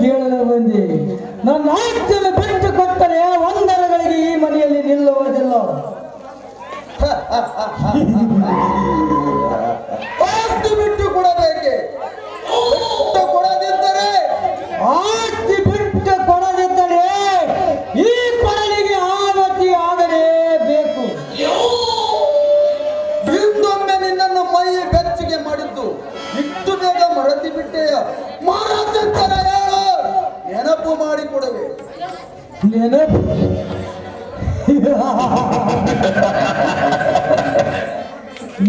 ಕೇಳಲು ಬಂದಿ. ನನ್ನ ಆಸ್ತಿಯನ್ನು ಬಿಟ್ಟು ಕೊಟ್ಟರೆ ಒಂದರಗಳಿಗೆ ಈ ಮನೆಯಲ್ಲಿ ನಿಲ್ಲುವುದಿಲ್ಲ. ಆಸ್ತಿ ಬಿಟ್ಟು ಕೊಡಬೇಕೆ? ಬಿಟ್ಟು ಕೊಡದಿದ್ದರೆ ಆಸ್ತಿ ಬಿಟ್ಟು ಕೊಡದಿದ್ದರೆ ಈ ಕೊಡಲಿಗೆ ಆವತಿ ಆಗಲೇಬೇಕು. ಹಿಂದೊಮ್ಮೆ ನಿನ್ನನ್ನು ಮೈ ಬೆಚ್ಚಗೆ ಮಾಡಿದ್ದು ಇಷ್ಟು ಬೇಗ ಮರತಿ ಬಿಟ್ಟೆಯ? ಮಾರಾಟಂತರ ಹೇಳು, ನೆನಪು ಮಾಡಿಕೊಡುವೆ. ನೆನಪು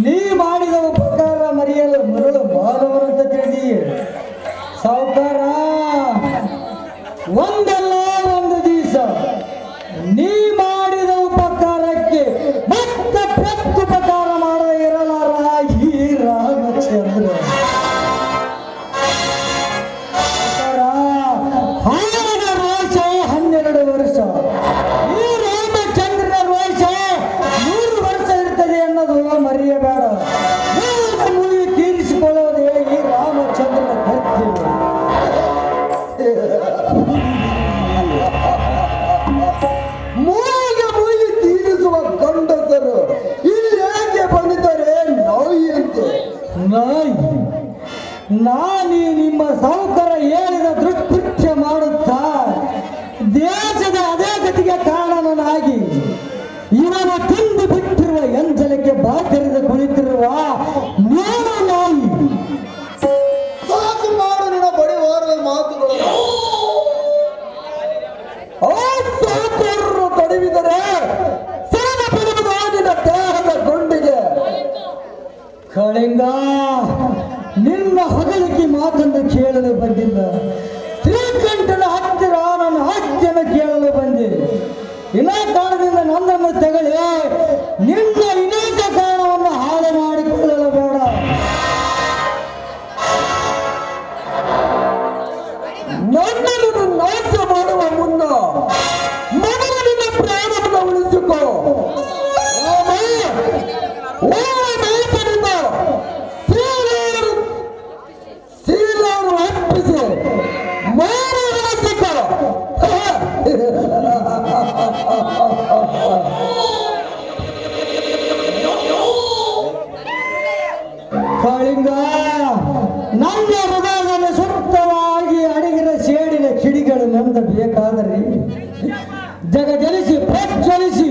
ನೀ ಮಾಡಿದ ಉಪಕಾರ ಮರೆಯಲು ಮರಳು ಮಾನವರಂತ ತಿಳಿದಿ. ಸಾವುಕಾರ, ಒಂದಲ್ಲ ಒಂದು ದಿವಸ ನೀ ಮಾಡಿದ ಉಪಕಾರಕ್ಕೆ ಮತ್ತೆ ಪ್ರತ್ಯುಪಕಾರ ಮಾಡದ ಇರಲಾರ ಈ ರಾಮಚಂದ್ರ. ಹಾಳದ ರೋಷ 12 ವರ್ಷ, ಈ ರಾಮಚಂದ್ರನ ರೋಷ 100 ವರ್ಷ ಇರ್ತದೆ ಅನ್ನೋದು ಮರೆಯಬೇಡ. ಮುಗಿ ತೀರಿಸಿಕೊಳ್ಳೋದೇ ಈ ರಾಮಚಂದ್ರನ ಕರ್ತವ್ಯ. ಮೂಗಿ ತೀರಿಸುವ ಗಂಡಸರು ಇಲ್ಲಿ ಯಾಕೆ ಬಂದಿದ್ದಾರೆ? ನಾಯಿಯಂತೆ. ನಾಯಿ? ನಾನೀ ನಿಮ್ಮ ಸಾವುಕಾರ ಹೇಳಿದ ದುಷ್ಕೃತ್ಯ ಮಾಡುತ್ತಾ ದೇಶದ ಅದೇ ಗತಿಗೆ ಕಾರಣನಾಗಿ ಇವನು ತಿಂದು ಬಿಟ್ಟಿರುವ ಎಂಜಲಕ್ಕೆ ಬಾತೆರೆದು ಕುಳಿತಿರುವ ನಾನು ನಾಯಿ. ಸಾಕು ಮಾಡು ನಿನ್ನ ಬಡಿವಾರದ ಮಾತುಗಳನ್ನು. ಸಾಕರು ತಡವಿದರೆ ಸರಳ ಬಿಡುವುದು ನಿನ್ನ ದೇಹದ ಗುಂಡಿಗೆ. ಕಳಿಂಗ, ನಿನ್ನ ಹೊಗಳಿಕೆ ಮಾತನ್ನು ಕೇಳಲು ಬಂದಿಲ್ಲ. ಶ್ರೀಕಂಠನ ಹತ್ತಿರ ನನ್ನ ಆಸ್ತಿಯನ್ನು ಕೇಳಲು ಬಂದೆ. ಕಾರಣದಿಂದ ನನ್ನನ್ನು ತಗಳಿ ನಿನ್ನ ಇನೇಕ ಕಾರಣವನ್ನು ಹಾಳು ಮಾಡಿಕೊಳ್ಳಲು ಬೇಡ. ನನ್ನನ್ನು ನಾಶ ಮಾಡುವ ಮುನ್ನ ಮೊದಲು ನಿನ್ನ ಪ್ರಾಣವನ್ನು ಉಳಿಸಿಕೋ. ಸೀಲರು ಅರ್ಪಿಸಿ ಮಾರು ಉಳಿಸಿಕೋ. ಕಳಿಂಗ, ನನ್ನ ಹೃದಯದಲ್ಲಿ ಸುತ್ತವಾಗಿ ಅಡಗಿದ ಸೇಡಿನ ಕಿಡಿಗಳು ನಮ್ದು ಬೇಕಾದರೆ ಜಗಜಲಿಸಿ ಪ್ರಜ್ವಲಿಸಿ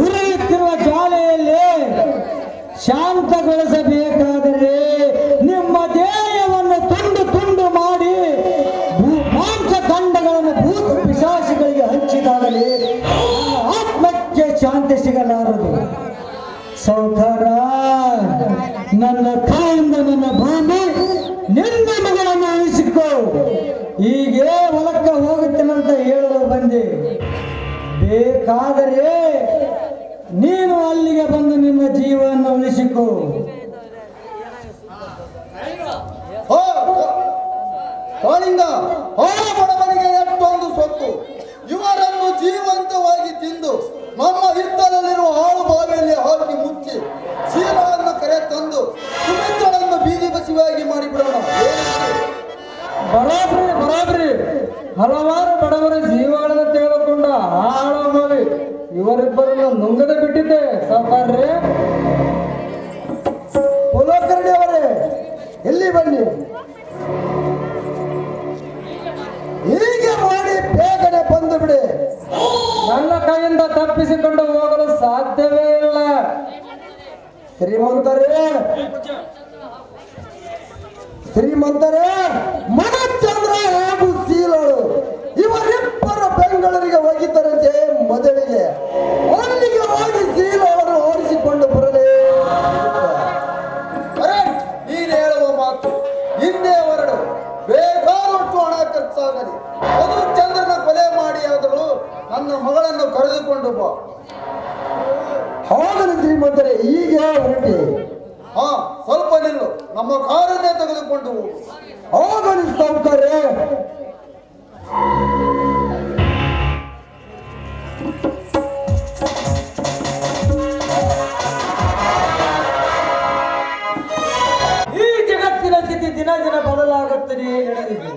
ಉರಿಯುತ್ತಿರುವ ಜ್ವಾಲೆಯಲ್ಲಿ ಶಾಂತಗೊಳಿಸಬೇಕಾದರೆ ನಿಮ್ಮ ದೇಹವನ್ನು ತುಂಡು ತುಂಡು ಮಾಡಿ ಮಾಂಸಖಂಡಗಳನ್ನು ಭೂತ ಪಿಶಾಚಿಗಳಿಗೆ ಹಂಚಿದಾಗಲೇ ಆತ್ಮಕ್ಕೆ ಶಾಂತಿ ಸಿಗಲಾರದು. ಸೌಕರ, ನನ್ನ ಕೈಯಿಂದ ನನ್ನ ಭೂಮಿ ನಿನ್ನ ಮಗಳನ್ನು ಉಳಿಸಿಕೋ. ಹೀಗೆ ಹೊಲಕ್ಕೆ ಹೋಗುತ್ತೇನಂತ ಹೇಳಲು ಬಂದೆ. ಬೇಕಾದರೆ ನೀನು ಅಲ್ಲಿಗೆ ಬಂದು ನಿನ್ನ ಜೀವವನ್ನು ಉಳಿಸಿಕೋ. ಕಾಳಿಂಗ, ಬಡವನಿಗೆ ಎಷ್ಟೊಂದು ಸೊತ್ತು. ಇವರನ್ನು ಜೀವಂತವಾಗಿ ತಿಂದು ನಮ್ಮ ಹಿತ್ತಲಲ್ಲಿರುವ ಹಾಳು ಬಾವಿಯಲ್ಲಿ ಹಾಕಿ ಮುಚ್ಚಿ ಶೀಲವನ್ನು ಕರೆ ತಂದು ಸುಮಿತ್ರಳನ್ನು ಬೀದಿ ಬಸಿವಾಗಿ ಮಾಡಿಬಿಡೋಣ. ಬರಾಬ್ರಿ ಹಲವಾರು ಬಡವರ ಜೀವಗಳನ್ನು ತೆಗೆದುಕೊಂಡ ಹಾಳು ಬಾವಿ ಇವರಿಬ್ಬರನ್ನು ನುಂಗದೆ ಬಿಟ್ಟಿದ್ದೆ. ಸಾವುಕಾರ್ರೆ, ಕುಲಕರ್ಣಿ ಅವರೇ, ಎಲ್ಲಿ ಬನ್ನಿ. ಹೀಗೆ ಮಾಡಿ ಬೇಗನೆ ಬಂದು ಬಿಡಿ. ನನ್ನ ಕೈಯಿಂದ ತಪ್ಪಿಸಿಕೊಂಡು ಹೋಗಲು ಸಾಧ್ಯವೇ ಇಲ್ಲ. ಶ್ರೀಮಂತರೇ, ಮನಚಂದ್ರ ಹಾಗೂ ಸೀಲಳು ಇವರಿಬ್ಬರು ಬೆಂಗಳೂರಿಗೆ ಹೋಗಿದ್ದರಂತೆ ಮದುವೆಗೆ. ಅಲ್ಲಿಗೆ ಹೋಗಿ ಸೀಲವನ್ನು ಓಡಿಸಿಕೊಂಡು ಬರಲೇ. ನೀನು ಹೇಳುವ ಮಾತು ಹಿಂದೆ ಹೊರಡು. ಬೇಕಾದಷ್ಟು ಹಣ ಖರ್ಚಾಗಲಿ, ಅದು ಚಂದ್ರನ ಕೊಲೆ ಮಾಡಿ ಆದರೂ ನನ್ನ ಮಗಳನ್ನು ಕರೆದುಕೊಂಡು ಬಾ. ಹೋಗಲಿ ಶ್ರೀಮಂತರೇ, ಈಗ ಹೊರಟಿ. ಸ್ವಲ್ಪ ನಿಲ್ಲು, ನಮ್ಮ ಕಾರನ್ನೇ ತೆಗೆದುಕೊಂಡು ಹೋಗಲಿ ಸಾವುಕಾರೆ. ಈ ಜಗತ್ತಿನ ಸ್ಥಿತಿ ದಿನ ದಿನ ಬದಲಾಗುತ್ತದೆ ನಡೆದಿದೆ.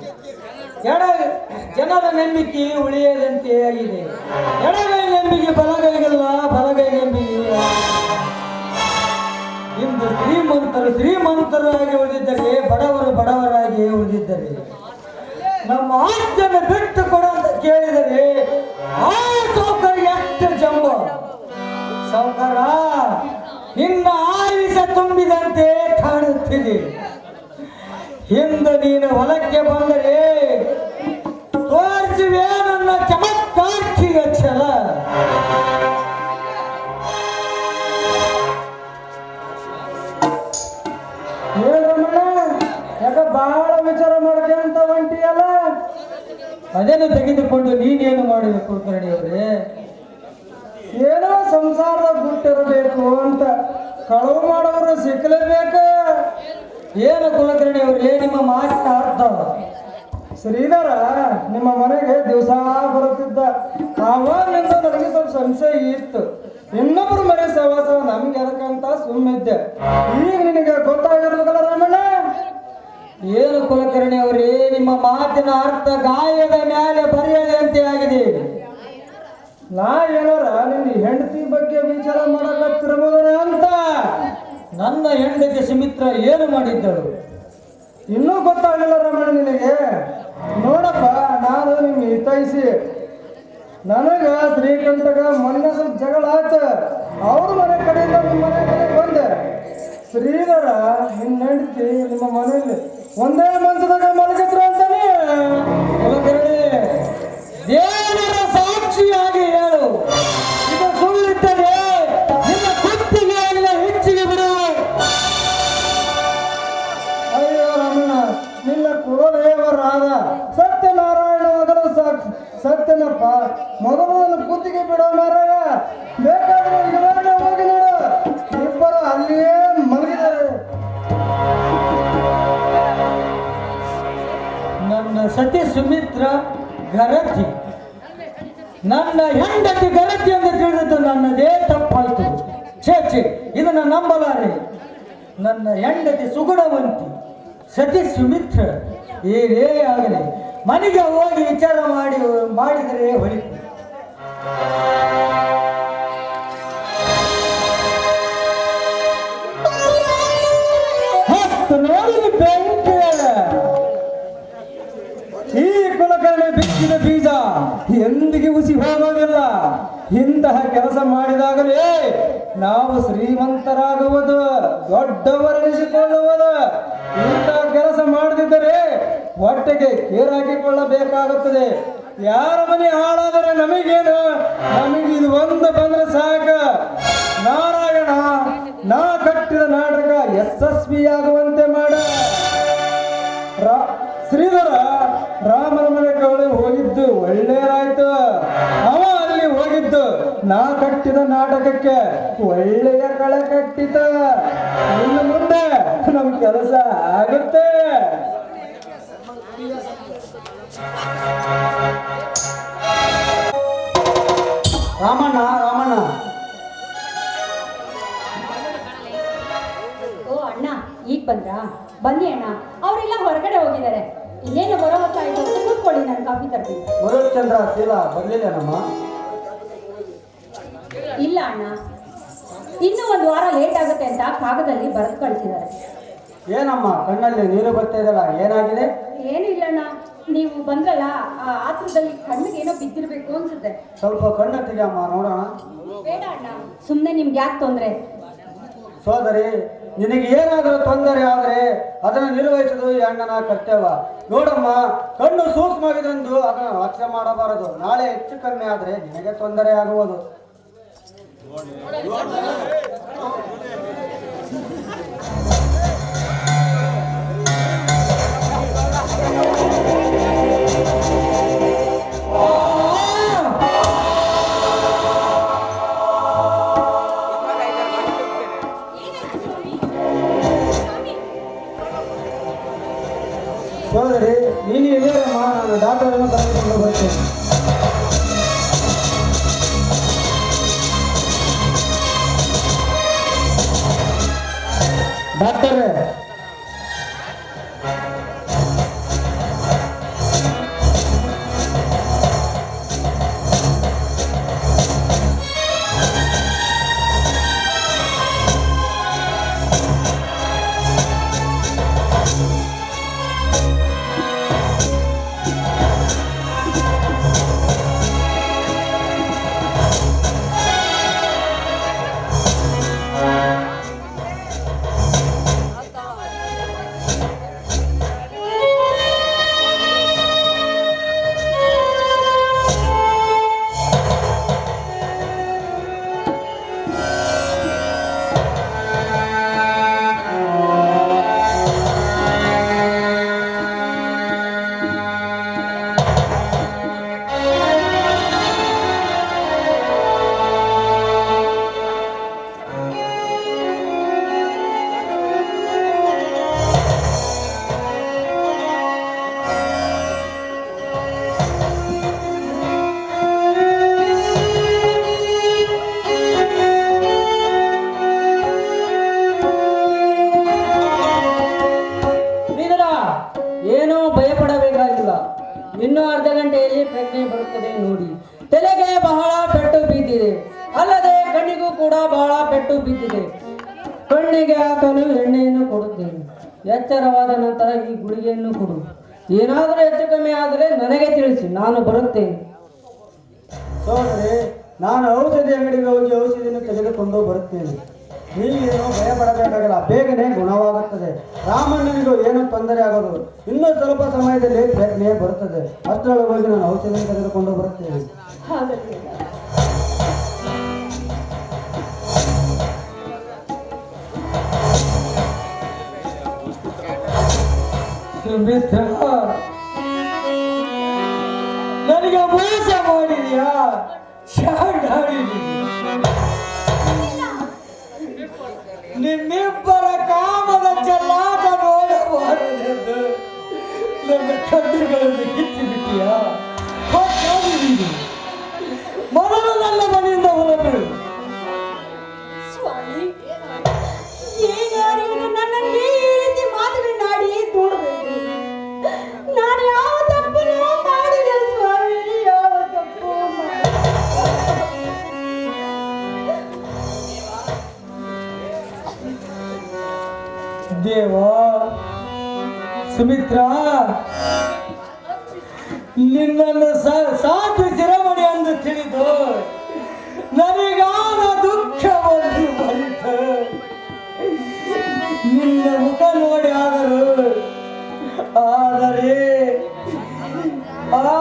ಎಡ ಜನರ ನಂಬಿಕೆ ಉಳಿಯದಂತೆ ಆಗಿದೆ. ಎಡಗೈ ನಂಬಿಕೆ ಬಲಗೈಗಲ್ಲ, ಬಲಗೈ ನಂಬಿಕೆ ಇಂದು ಶ್ರೀಮಂತರಾಗಿ ಉಳಿದಿದ್ದರೆ, ಬಡವರು ಬಡವರಾಗಿ ಉಳಿದಿದ್ದರೆ. ನಮ್ಮ ಆಸ್ತಿಯನ್ನು ಬಿಟ್ಟು ಕೊಡ ಅಂತ ಕೇಳಿದರೆ ಆ ಸೌಕರ್ಯ ಎಷ್ಟು ಜಂಬ. ಸೌಕರ ನಿನ್ನ ಆಯುಷ ತುಂಬಿದಂತೆ ಕಾಣುತ್ತಿದೆ. ಹಿಂದೆ ನೀನು ಹೊಲಕ್ಕೆ ಬಂದರೆ ತೋರಿಸುವೆ ನನ್ನ ಚಮತ್ಕಾರ್ಚಿಯ ಛಲ. ಯಾಕ ಬಹಳ ವಿಚಾರ ಮಾಡ್ಕೆ ಅಂತ ಹೊಂಟಿಯಲ್ಲ? ಅದನ್ನು ತೆಗೆದುಕೊಂಡು ನೀನೇನು ಮಾಡಬೇಕು ಕರಡಿಯವರೇ? ಏನೋ ಸಂಸಾರದ ಗುಟ್ಟಿರಬೇಕು ಅಂತ ಕಳವು ಮಾಡೋರು ಸಿಕ್ಕಲೇಬೇಕು. ಏನು ಕುಲಕರ್ಣಿಯವರೇ ನಿಮ್ಮ ಮಾತಿನ ಅರ್ಥ? ಶ್ರೀಧರ ನಿಮ್ಮ ಮನೆಗೆ ದಿವಸ ಬರುತ್ತಿದ್ದ. ಆವಾಗಿಂದ ನನಗೆ ಸ್ವಲ್ಪ ಸಂಶಯ ಇತ್ತು. ಇನ್ನೊಬ್ಬರು ಮನೆ ಸವಾಸ ನಮ್ಗೆ ಅದಕ್ಕಂತ ಸುಮ್ಮಿದ್ದೆ. ಈಗ ನಿನಗೆ ಗೊತ್ತಾಗಿರ್ಬೇಕಲ್ಲ ರಾಮಣ್ಣ? ಏನು ಕುಲಕರ್ಣಿಯವರೇ ನಿಮ್ಮ ಮಾತಿನ ಅರ್ಥ ಗಾಯದ ಮೇಲೆ ಬರೆಯದಂತೆ ಆಗಿದೆ. ನಾ ಏನಾರ ನಿನ್ನ ಹೆಂಡತಿ ಬಗ್ಗೆ ವಿಚಾರ ಮಾಡಕತ್ತಿರಬಹುದು ಅಂತ. ನನ್ನ ಹೆಂಡತಿ ಸುಮಿತ್ರ ಏನು ಮಾಡಿದ್ದಳು ಇನ್ನೂ ಗೊತ್ತಾಗಲಿಲ್ಲ ರಮಣ ನಿನಗೆ? ನೋಡಪ್ಪ, ನಾನು ನಿಮ್ಮ ಹಿತೈಸಿ. ನನಗ ಶ್ರೀಕಂಠಗ ಮೊನ್ನೆ ಸ್ವಲ್ಪ ಜಗಳ ಆಯ್ತು. ಅವ್ರ ಮನೆ ಕಡೆಯಿಂದ ನಿಮ್ಮ ಮನೆ ಕಡೆ ಬಂದೆ. ಶ್ರೀಧರ ನಿನ್ನ ಹೆಂಡತಿ ನಿಮ್ಮ ಮನೆಯಲ್ಲಿ ಒಂದೇ ಮಂಚದಾಗ ಮಲಗಿದ್ರು ಅಂತಾನೆ. ದೇವರ ಸಾಕ್ಷಿಯಾಗಿ ಹೇಳು, ಇದು ಸುಳ್ಳಿದ್ದರೆ ನಿನ್ನ ಕುತ್ತಿಗೆ ಎಲ್ಲ ಹೆಚ್ಚಿಗೆ ಬಿಡು. ಅಯ್ಯೋ ರಮಣ, ನಿನ್ನ ಕುಲದೇವರಾದ ಸತ್ಯನಾರಾಯಣ ಮೊದಲು ಸತ್ಯನಪ್ಪ ಮೊದಲು ಕುತ್ತಿಗೆ ಬಿಡೋ ಮಾರಾಯ. ಬೇಕಾದ್ರೆ ಇವರೇ ಹೋಗಿ ನೋಡು, ಇಬ್ಬರು ಅಲ್ಲಿಯೇ ಮಲಗಿದ್ದಾರೆ. ನನ್ನ ಸತಿ ಸುಮಿತ್ರ ಗರತಿ, ನನ್ನ ಹೆಂಡತಿ ಗರತಿ ಅಂತ ತಿಳಿದದ್ದು ನನ್ನದೇ ತಪ್ಪಾಯ್ತು. ಛೇ, ಇದನ್ನ ನಂಬಲಾರೆ. ನನ್ನ ಹೆಂಡತಿ ಸುಗುಣವಂತಿ ಸತಿ ಸುಮಿತ್ರ. ಏನೇ ಆಗಲಿ ಮನೆಗೆ ಹೋಗಿ ವಿಚಾರ ಮಾಡಿದರೆ ಹೊಳಿತು. ನೋಡಿ ಬೆಂಕಿ, ಈ ಕುಲಕರ್ಣಿ ಬಿತ್ತಿದ ಬೀಜ ಎಂದಿಗೆ ಹುಸಿ ಹೋಗೋದಿಲ್ಲ. ಇಂತಹ ಕೆಲಸ ಮಾಡಿದಾಗಲೇ ನಾವು ಶ್ರೀಮಂತರಾಗುವುದು, ದೊಡ್ಡವರೆನಿಸಿಕೊಳ್ಳುವುದು. ಇಂತಹ ಕೆಲಸ ಮಾಡದಿದ್ದರೆ ಹೊಟ್ಟೆಗೆ ಕೇರಾಕಿಕೊಳ್ಳಬೇಕಾಗುತ್ತದೆ. ಯಾರ ಮನೆ ಹಾಳಾದರೆ ನಮಗೇನು? ನಮಗೆ ಇದು ಒಂದು ಬಂದ್ರೆ ಸಾಕ. ನಾರಾಯಣ ನಾ ಕಟ್ಟಿದ ನಾಟಕ ಯಶಸ್ವಿಯಾಗುವಂತೆ ಮಾಡ. ಶ್ರೀಧರ ರಾಮನ ಮನೆಗೆ ಹೋಗಿದ್ದು ಒಳ್ಳೆಯದಾಯ್ತು. ಅವ ಅಲ್ಲಿ ಹೋಗಿದ್ದು ನಾ ಕಟ್ಟಿದ ನಾಟಕಕ್ಕೆ ಒಳ್ಳೆಯ ಕಳೆ ಕಟ್ಟಿತ. ಇನ್ನು ಮುಂದೆ ನಮ್ ಕೆಲಸ ಆಗುತ್ತೆ. ರಾಮಣ್ಣ ಓ ಅಣ್ಣ, ಈಗ ಬಂದ್ರಾ? ಬನ್ನಿ ಅಣ್ಣ, ಅವರೆಲ್ಲ ಹೊರಗಡೆ ಹೋಗಿದ್ದಾರೆ. ಇನ್ನೇನು ಬರೋ ಹೊತ್ತಾಯ್ತು, ಕೂತ್ಕೊಳ್ಳಿ, ನಾನು ಕಾಫಿ ತರ್ತೀನಿ. ಚಂದ್ರ ಶೀಲಾ ಬರ್ಲಿಲ್ಲ ನಮ್ಮ? ಇಲ್ಲ ಅಣ್ಣ, ಇನ್ನೂ ಒಂದು ವಾರ ಲೇಟ್ ಆಗುತ್ತೆ ಅಂತ ಕಾಗದಲ್ಲಿ ಬರೆದು ಕಳಿಸಿದ್ದಾರೆ. ಏನಮ್ಮ ಕಣ್ಣಲ್ಲಿ ನೀರು ಬರ್ತಾ ಇದಲ್ಲ, ಏನಾಗಿದೆ? ಏನು ಇಲ್ಲ ಅಣ್ಣ, ನೀವು ಬಂದ್ರಲ್ಲ ಆ ಆತ್ರದಲ್ಲಿ ಕಣ್ಣಿಗೆ ಏನೋ ಬಿದ್ದಿರ್ಬೇಕು ಅನ್ಸುತ್ತೆ. ಸ್ವಲ್ಪ ಕಣ್ಣು ತೆಗೆಯಮ್ಮ ನೋಡೋಣ. ಬೇಡ ಅಣ್ಣ, ಸುಮ್ಮನೆ ನಿಮ್ಗೆ ಯಾಕೆ ತೊಂದರೆ? ಸೋದರಿ, ನಿನಗೆ ಏನಾದರೂ ತೊಂದರೆ ಆದರೆ ಅದನ್ನು ನಿರ್ವಹಿಸುವುದು ಈ ಅಣ್ಣನ ಕರ್ತವ್ಯ. ನೋಡಮ್ಮ, ಕಣ್ಣು ಸೂಕ್ಷ್ಮವಾಗಿದ್ದು ಅದನ್ನು ಲಕ್ಷ್ಯ ಮಾಡಬಾರದು. ನಾಳೆ ಹೆಚ್ಚು ಕಮ್ಮಿ ಆದರೆ ನಿನಗೆ ತೊಂದರೆ ಆಗುವುದು. ಸೋದರಿ, ನೀನು ಇದೇನಮ್ಮ, ನಾನು ಡಾಕ್ಟರನ್ನು ಕರೆದುಕೊಂಡು ಬರ್ತೇನೆ. ಡಾಕ್ಟರೇ, ಏನೋ ಭಯಪಡಬೇಕಾಗಿಲ್ಲ. ಇನ್ನೂ ಅರ್ಧ ಗಂಟೆಯಲ್ಲಿ ಪ್ರಜ್ಞೆ ಬರುತ್ತದೆ ನೋಡಿ. ತಲೆಗೆ ಬಹಳ ಪೆಟ್ಟು ಬಿದ್ದಿದೆ, ಅಲ್ಲದೆ ಕಣ್ಣಿಗೂ ಕೂಡ ಬಹಳ ಪೆಟ್ಟು ಬಿದ್ದಿದೆ. ಕಣ್ಣಿಗೆ ಹಾಕಲು ಎಣ್ಣೆಯನ್ನು ಕೊಡುತ್ತೇನೆ. ಎಚ್ಚರವಾದ ನಂತರ ಈ ಗುಳಿಗೆಯನ್ನು ಕೊಡು. ಏನಾದರೂ ಹೆಚ್ಚು ಕಮ್ಮಿ ಆದರೆ ನನಗೆ ತಿಳಿಸಿ, ನಾನು ಬರುತ್ತೇನೆ. ಸೋದರಿ, ನಾನು ಔಷಧಿ ಅಂಗಡಿಗೆ ಹೋಗಿ ಔಷಧಿಯನ್ನು ತೆಗೆದುಕೊಂಡು ಬರುತ್ತೇನೆ. ನೀವೇನು ಭಯ ಪಡಬೇಕಾಗಿಲ್ಲ, ಬೇಗನೆ ಗುಣವಾಗುತ್ತದೆ. ರಾಮಣ್ಣನಿಗೂ ಏನೂ ತೊಂದರೆ ಆಗೋದು. ಇನ್ನೂ ಸ್ವಲ್ಪ ಸಮಯದಲ್ಲಿ ಪ್ರಜ್ಞೆ ಬರುತ್ತದೆ. ಅಷ್ಟರೊಳಗೆ ಹೋಗಿ ನಾನು ಔಷಧಿಯನ್ನು ತೆಗೆದುಕೊಂಡು ಬರುತ್ತೇನೆ. ಹಾಗಲ್ಲ. ಸುಮಿತ್ರ, ನನಗೆ ಮೋಸ ಮಾಡಿದ್ಯಾ? ನಿಮ್ಮಿಬ್ಬರ ಕಾಮದ ಚೆಲ್ಲಾಟ ನೋಡಬಾರದೆಂದು ನನ್ನ ಕಣ್ಣುಗಳನ್ನು ಕಿತ್ತು ಬಿಟ್ಟಿಯಾ? ಮೊದಲು ನನ್ನ ಮನೆಯಿಂದ ಹೊರಬಿಡು. ಸ್ವಾಮಿ, ಏನಾರು ನನ್ನನ್ನು ಈ ರೀತಿ ಮಾತುಗಳನ್ನಾಡಿ ತೋಡಬೇಕು. ನಾನು ಯಾವ ತಪ್ಪನ್ನು ಮಾಡಿದೆ ಸ್ವಾಮಿ, ಯಾವ ತಪ್ಪು ದೇವ. ಸುಮಿತ್ರ, ನಿನ್ನನ್ನು ಸಾಕು ಶಿರಮಣಿ ಎಂದು ತಿಳಿದು ನನಗಾದ ದುಃಖವನ್ನು ಮರೆತು ನಿನ್ನ ಮುಖ ನೋಡಿ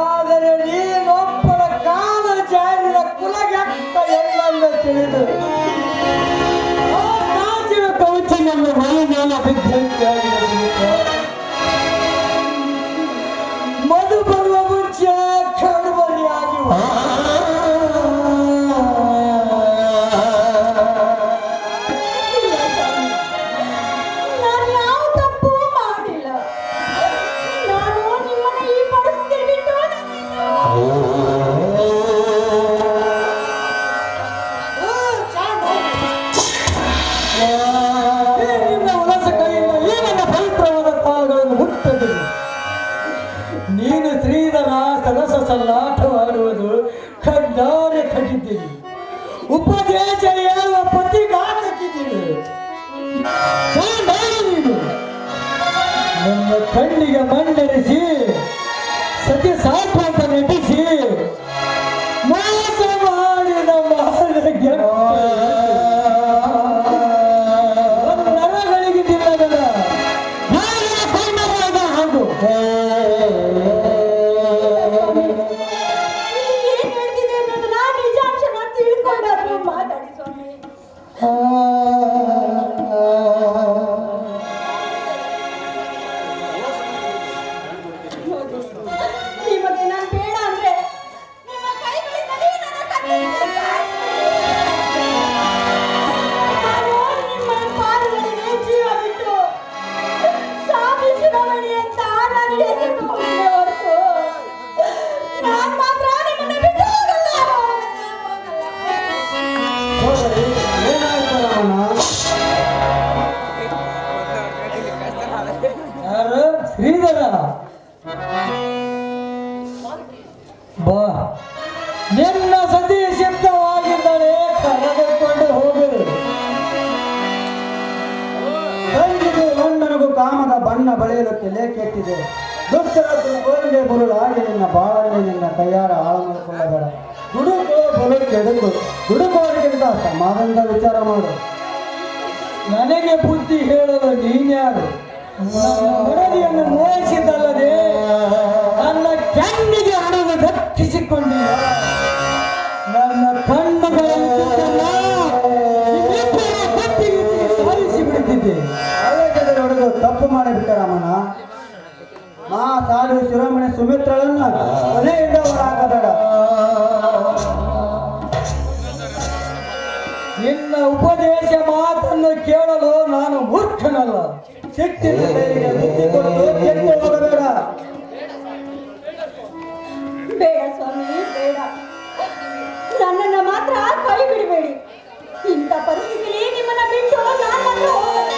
ಆದರೆ ನೀನೊಬ್ಬಳ ಕಾಲ ಜಾರಿದ ಕುಲಗೆಟ್ಟ ಎಲ್ಲೆಲ್ಲ ತಿಳಿದು ಆ ಕಾಚಿನ ಕವಚ ನನ್ನ ಮನೆ ಮೇಲೆ ಬಿದ್ದಂತಾಗಿದೆ. ಮಧು ಬರುವ ಮುಂಚೆ ಕಣ್ಮರಿಯಾಗಿ ನಾನು ಯಾವ ತಪ್ಪು ಮಾಡಿಲ್ಲ. ನಾನು ನಿಮ್ಮನ್ನ ಈ ಪರಿಸ್ಥಿತಿ ಬಿಟ್ಟು ನಿನ್ನ ಉಲಸ ಕೈಯಿಂದ ಈ ನನ್ನ ಪವಿತ್ರವಾದ ಕಾಲಗಳನ್ನು ಮುಟ್ಟದಿಲ್ಲ. ನೀನು ಶ್ರೀಧರ ಸರಸ ಸಲ್ಲಾಟವಾಡುವುದು ಕಡ್ಡಾರೆ ಕಟ್ಟಿದ್ದೀನಿ. ಉಪದೇಶ ಹೇಳುವ ಪ್ರತಿಘಾತಕ್ಕಿದ್ದೀನಿ. ನೀನು ನನ್ನ ಕಣ್ಣಿಗೆ ಮಣ್ಣರಿಸಿ ಸತಿ ಸಾಕು ಅಂತ ನಟಿಸಿ ಮೋಸ ಮಾಡಿದ ನರಗಳಿಗೆ ನಿಲ್ಲದ ಹಾಗೂ ಏನ್ ಹೇಳ್ತಿದೆ ಅನ್ನೋದನ್ನ ನಿಜಾಂಶನ ತಿಳ್ಕೊಂಡಾದ್ರು ಮಾತಾಡಿ ಸ್ವಾಮಿ. ನಿಮಗೆ ನಾನು ಬೇಡ ಅಂದ್ರೆ ನಿಮ್ಮ ಕೈಗಳಿಂದಲೇ ನನ್ನ ಕಣ್ಣಿಗೆ ನಾನು ನಿಮ್ಮ ಪಾದಗಳಿಗೆ ಜೀವ ಬಿಟ್ಟು ಸ್ವಾಮಿ ಶಿರೋಮಣಿ ಅಂತ ನನ್ನ ಹೆಸರು ಹೋಗಿದೆ ಹೊರತು ನಾನು ಮಾತ್ರ ನಿಮ್ಮನ್ನ ಬಿಟ್ಟು ಹೋಗಲ್ಲ. ಸೋದರಿ, ಏನಾಯ್ತು ರಾಮಣ್ಣ? ಯಾರು? ಶ್ರೀಧರ, ಬಾ. ನಿನ್ನ ಸತಿ ಸಿದ್ಧವಾಗಿದ್ದರೆ ಕರೆದುಕೊಂಡು ಹೋಗು. ತಂಗಿಗೂ ಗಂಡನಿಗೂ ಕಾಮದ ಬಣ್ಣ ಬಳೆಯಲು ತಲೆ ಕೆಟ್ಟಿದೆ. ದುಷ್ಟರದ್ದು ಗೋರಿಗೆ ಬರುಳಾಗಿ ನಿನ್ನ ಬಾಳಲ್ಲಿ ನಿನ್ನ ಕೈಯಾರ ಹಾಳ ಮಾಡಿಕೊಳ್ಳಬೇಡ. ದುಡುಕೋ ಬಲು ಕೆಡುಕು. ದುಡುಕೋರಿಗಿಂತ ಸಮಾಧಾನದ ವಿಚಾರ ಮಾಡು. ನನಗೆ ಬುದ್ಧಿ ಹೇಳಲು ನೀನ್ಯಾರು? ನನ್ನ ಮಡದಿಯನ್ನು ಮೋಹಿಸಿದ್ದಲ್ಲದೆ ನನ್ನ ಕಣ್ಣಿಗೆ ಹಣವು ದಕ್ಕಿಸಿಕೊಂಡಿಲ್ಲ. ನನ್ನ ಕಣ್ಣುಗಳನ್ನು ಸಾರಿಸಿ ಬಿಡುತ್ತಿದ್ದೆ. ಆವೇಶದಲ್ಲಿ ಹೊಡೆದು ತಪ್ಪು ಮಾಡಿಬಿಟ್ಟ ರಾಮಣ್ಣ. ಮಾ ಸಾಲು ಶಿರೋಮಣಿ ಸುಮಿತ್ರಳನ್ನ ಕೊನೆಯಿಂದ ಹೊರಹಾಕಬೇಡ. ನಿನ್ನ ಉಪದೇಶ ಮಾತನ್ನು ಕೇಳಲು ನಾನು ಮೂರ್ಖನಲ್ಲ. ಸಿಟ್ಟಿನ ಕೈಗೆ ಬುದ್ಧಿ ಕೊಟ್ಟು ಕೆಟ್ಟು ಹೋಗಬೇಡ. ಬೇಡ ಸ್ವಾಮಿ, ಬೇಡ. ನನ್ನನ್ನ ಮಾತ್ರ ಕೈ ಬಿಡಬೇಡಿ. ಇಂಥ ಪರಿಸ್ಥಿತಿಯಲ್ಲಿ ನಿಮ್ಮನ್ನ ಬಿಟ್ಟು ನಾನು ಮಾತ್ರ ಹೋಗಲ್ಲ.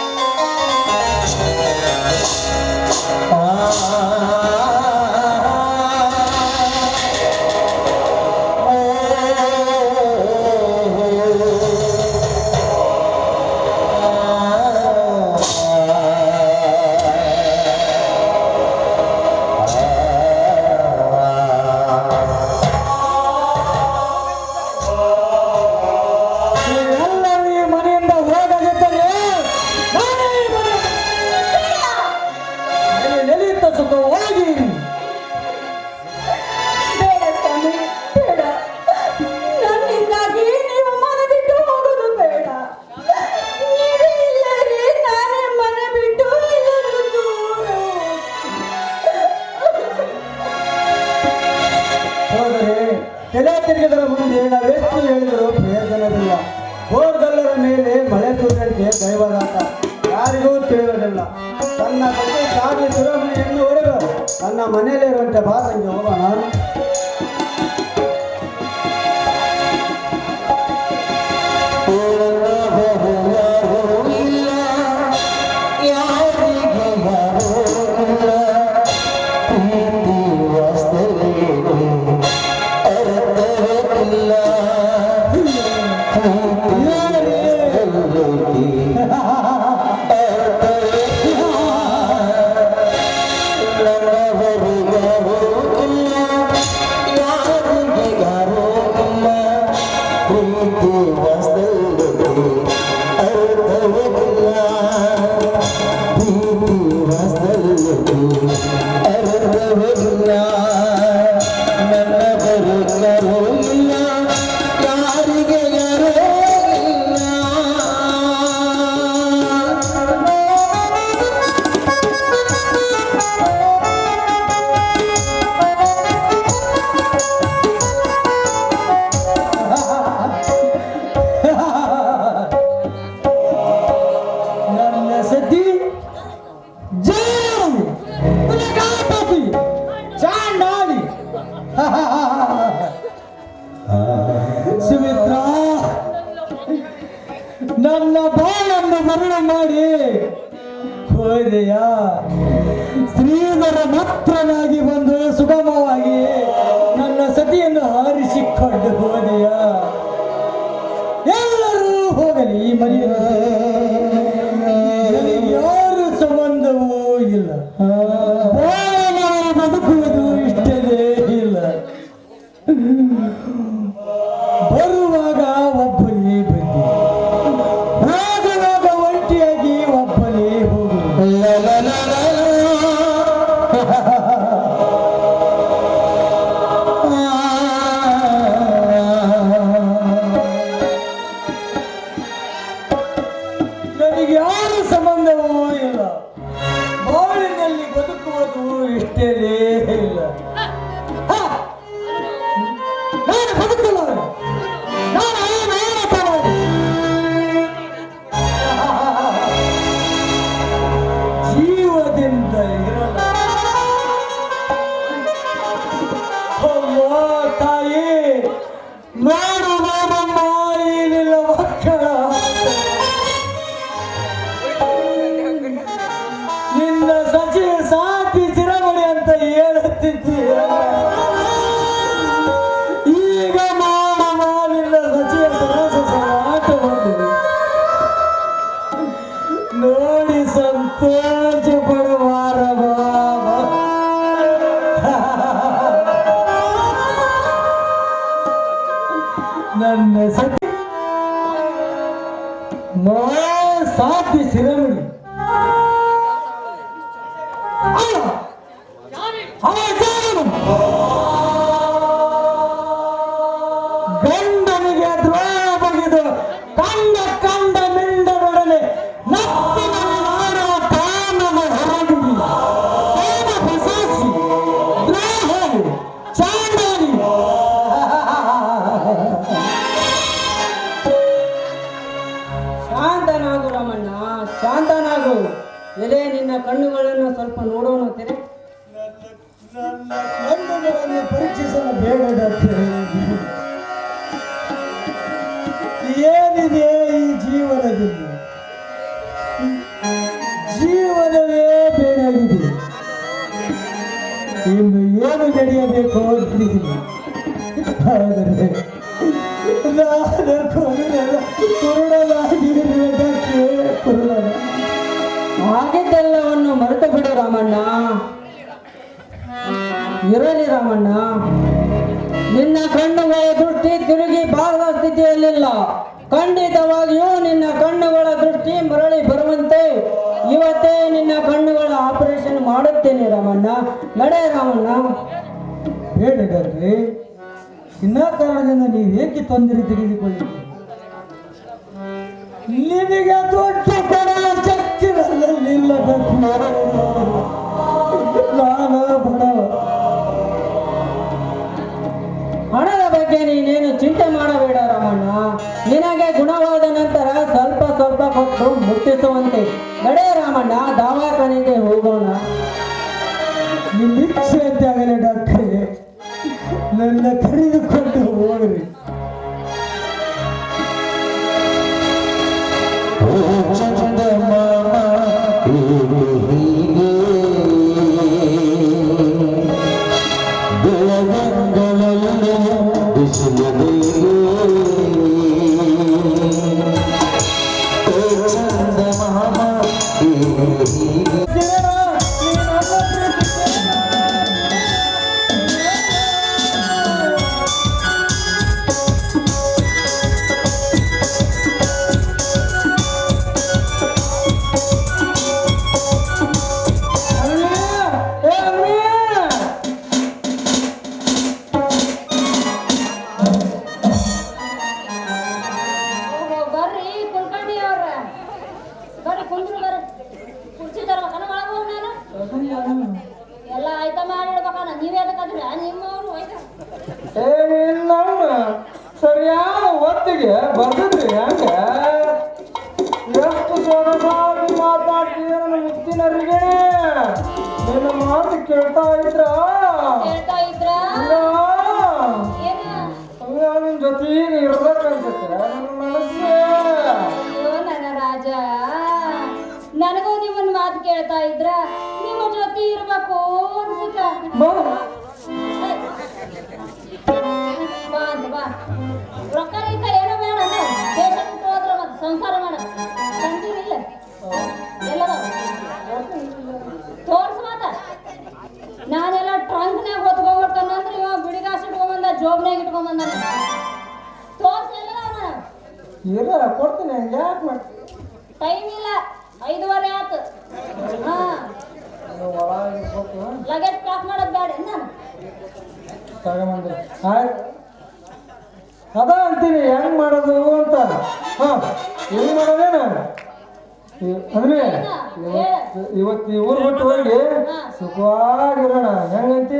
ತಿರುಗಿದರ ಮುಂದೆ ನಾವೆಷ್ಟು ಹೇಳಿದರೂ ಪ್ರಯೋಜನವಿಲ್ಲ. ಬೋರ್ಗಲ್ಲರ ಮೇಲೆ ಮಳೆ ಸುರಿದಂತೆ ದೈವದಾಟ ಯಾರಿಗೂ ತಿಳಿಯುವುದಿಲ್ಲ. ತನ್ನ ಬಗ್ಗೆ ಸಾಗಿ ಸುರಮಣಿ ಎನ್ನುವರೆಗೂ ತನ್ನ ಮನೆಯಲ್ಲಿರುವಂತೆ ಬಾ ತಂಗಿ ಹೋಗೋಣ. ಸುಮಿತ್ರಾ, ನನ್ನ ಬಾಳನ್ನು ಮರಣ ಮಾಡಿ ಹೋದೆಯ. ಸ್ತ್ರೀಧರ ಮಾತ್ರನಾಗಿ ಬಂದು ಸುಗಮವಾಗಿ ನನ್ನ ಸತಿಯನ್ನು ಹಾರಿಸಿಕೊಂಡು ಹೋದೆಯ. ಎಲ್ಲರೂ ಹೋಗಲಿ ಈ ಮನೆಯಲ್ಲಿ, ಯಾರು ಸಂಬಂಧವೂ ಇಲ್ಲ. ಬದುಕುವುದು ಇಷ್ಟವೇ ಇಲ್ಲ. ಬರುವಾಗ ಒಬ್ಬನೇ ಬಂದೆ, ಹೋಗುವಾಗ ಒಂಟಿಯಾಗಿ ಒಬ್ಬನೇ ಹೋಗು. ನನಗೆ ಯಾರು ಸಂಬಂಧವೂ ಇಲ್ಲ. ಬಾಳಿನಲ್ಲಿ ಬದುಕುವುದು ಇಷ್ಟೇ ಇಲ್ಲ. ಜೀವದಿಂದ ಇರಲ್ಲ. ತಾಯಿ ನಾನು ನಮ್ಮ ಏನಿಲ್ಲ ಮಕ್ಕಳ ನಿನ್ನ ಸಜಿ ಸಾಕಿ ಚಿರಮಣಿ ಅಂತ ಹೇಳುತ್ತಿದ್ದೀಯ. ಈಗ ನಿನ್ನ ಸಚಿವ ಆಟವನ್ನು ನೋಡಿ ಸಂತೋಷ ಪಡುವಾರ ನನ್ನ ಸತಿ ಸಾಕಿ ಶಿರಮಣಿ ಗಂಡನಿಗೆ ದ್ರೋಹ ಬಗೆದು ಕಂಡ ಕಂಡ ಮಿಂಡರೊಡನೆ ನತ್ತಿನಲ್ಲಿ ತಾನನ ಹೊರಗಿಡಿ ಹೊಸಾಸಿ ದ್ರೋಹಿ ಚಾಂಡಾಲಿ. ಶಾಂತನಾಗು ರಮಣ್ಣ, ಶಾಂತನಾಗು. ಎಲೆ ನಿನ್ನ ಕಣ್ಣುಗಳನ್ನು ಸ್ವಲ್ಪ ನೋಡೋಣ ತೆರೆ. ನನ್ನ ಕಣ್ಣುಗಳನ್ನು ಪರೀಕ್ಷಿಸಲು ಬೇಡ ಡಾಕ್ಟರ್. ಏನಿದೆ ಈ ಜೀವನದಲ್ಲಿ? ಜೀವನವೇ ಬೇಡಾಗಿದೆ. ಇನ್ನು ಏನು ನಡೆಯಬೇಕು ಅಂತಿದ್ದೀನಿ. ಆದರೆ ನಾನು ಕುರುಡನಾಗಿರುವುದಕ್ಕೆ ಆಗಿದ್ದೆಲ್ಲವನ್ನು ಮರೆತು ಬಿಡು ರಾಮಣ್ಣ. ಇರಲಿ ರಾಮಣ್ಣ, ನಿನ್ನ ಕಣ್ಣುಗಳ ದೃಷ್ಟಿ ತಿರುಗಿ ಬಾರದ ಸ್ಥಿತಿಯಲ್ಲಿಲ್ಲ. ಖಂಡಿತವಾಗಿಯೂ ನಿನ್ನ ಕಣ್ಣುಗಳ ದೃಷ್ಟಿ ಮರಳಿ ಬರುವಂತೆ ಇವತ್ತೇ ನಿನ್ನ ಕಣ್ಣುಗಳ ಆಪರೇಷನ್ ಮಾಡುತ್ತೇನೆ ರಾಮಣ್ಣ. ನಡೆ ರಾಮಣ್ಣ. ಹೇಳಿದರೆ ವಿನಾಕಾರಣದಿಂದ ನೀವು ಏಕೆ ತೊಂದರೆ ತೆಗೆದುಕೊಳ್ಳಿ? ನಿನಗೆ ದೊಡ್ಡ ಕೊಡುವ ಶಕ್ತಿ ನನ್ನಲ್ಲಿಲ್ಲ. ನಾನು ಬಡವ. ಹಣದ ಬಗ್ಗೆ ನೀನು ರಾಮಣ್ಣ ದವಾಖಾನೆಗೆ ಹೋಗೋಣ. ನಿಮ್ಮಿಚ್ಛೆ ಅಂತ ಆಗಲಿ ಡಾಕ್ಟ್ರೆ, ನನ್ನ ಕರೆದುಕೊಂಡು ಹೋಗ್ರಿ. ಬರ್ರಿ ಕುಲ್ಕರ್ಣಿ ಅವ್ರ, ಬರ್ರಿ ಕುಂದ್ರು ಬರ್ರಿ. ಕುರ್ಚಿ ತರ್ಬೇಕನ ಒಳಗೆ ಹೋಗಿ ನಾನು ಎಲ್ಲ ಆಯ್ತಾ ಮಾಡಿಡ್ಬೇಕನ. ನೀವೇ ಅದಕ್ಕಾದ್ರೆ ನಿಮ್ಮವ್ರು ಆಯ್ತಾ ಸರಿಯಾದ ಹೊತ್ತಿಗೆ ಬಂದಿದ್ರಿ. ಹಂಗ ಎಷ್ಟು ಸೊಗಸಾಗಿ ಮಾತಾಡ್ತೀಯ ನನ್ನ ಮುತ್ತಿನರಿಗೆ. ನಿನ್ನ ಮಾತು ಕೇಳ್ತಾ ಇದ್ರ ಹೇಳ್ತಾ ಇದ್ರ ಏನ ನಿನ್ ಜೊತೆಗೆ ಇರ್ಬೇಕನ್ಸುತ್ತೆ ನನ್ನ ಮನಸ್ಸೇ. ಅಯ್ಯೋ ನನ್ನ ರಾಜ, ನನಗೂ ನಿಮ್ಮನ್ನ ಮಾತು ಕೇಳ್ತಾ ಇದ್ರ ನಿಮ್ಮ ಜೊತೆ ಇರ್ಬೇಕು ಅನ್ಸುತ್ತ. ಬಾ ಬಾ ಅಂತ ಬಾ. ರೊಕ್ಕ ಗಿಕ್ಕ ಏನೋ ಬೇಡ, ದೇಶ ಬಿಟ್ಟು ಹೋದ್ರ ಮತ್ತೆ ಸಂಸಾರ ಮಾಡ ಕಂತೀನಿಲ್ಲ ಎಲ್ಲದ ತೋರ್ಸ್ ಮಾತ. ನಾನೆಲ್ಲ ಟ್ರಂಕ್ನಾಗ ಹೊತ್ಕೊಂಡ್ಬರ್ತಾನಂದ್ರೆ ಇವ ಬಿಡಿಗಾಸ್ ಇಟ್ಕೊಂಬಂದ, ಜೋಬ್ನಾಗ ಇಟ್ಕೊಂಬಂದ. ತೋರ್ಸ್ ಎಲ್ಲ ಇಲ್ಲ ಕೊಡ್ತೀನಿ. ಹಂಗೆ ಯಾಕೆ ಮಾಡ್ತೀನಿ? ಟೈಮ್ ಇಲ್ಲ, 5:15 ಆತು. ಹಾ ಒಳಗಿರ್ಬೇಕು. ಲಗೇಜ್ ಪ್ಯಾಕ್ ಮಾಡೋದು ಬೇಡ ನಾನು. ತಗೊಂಬಂದ್ರಿ ಆಯ್ತು. ಅದ ಅಂತೀನಿ ಹೆಂಗ್ ಮಾಡೋದು ಅಂತ. ಹಾ ಹೆಂಗ್ ಮಾಡೋದೇನ ಅಂದ್ರೆ ಇವತ್ತು ಈ ಊರ್ ಬಿಟ್ಟು ಹೋಗಿ ಸುಖವಾಗಿರೋಣ. ಹೆಂಗಂತಿ?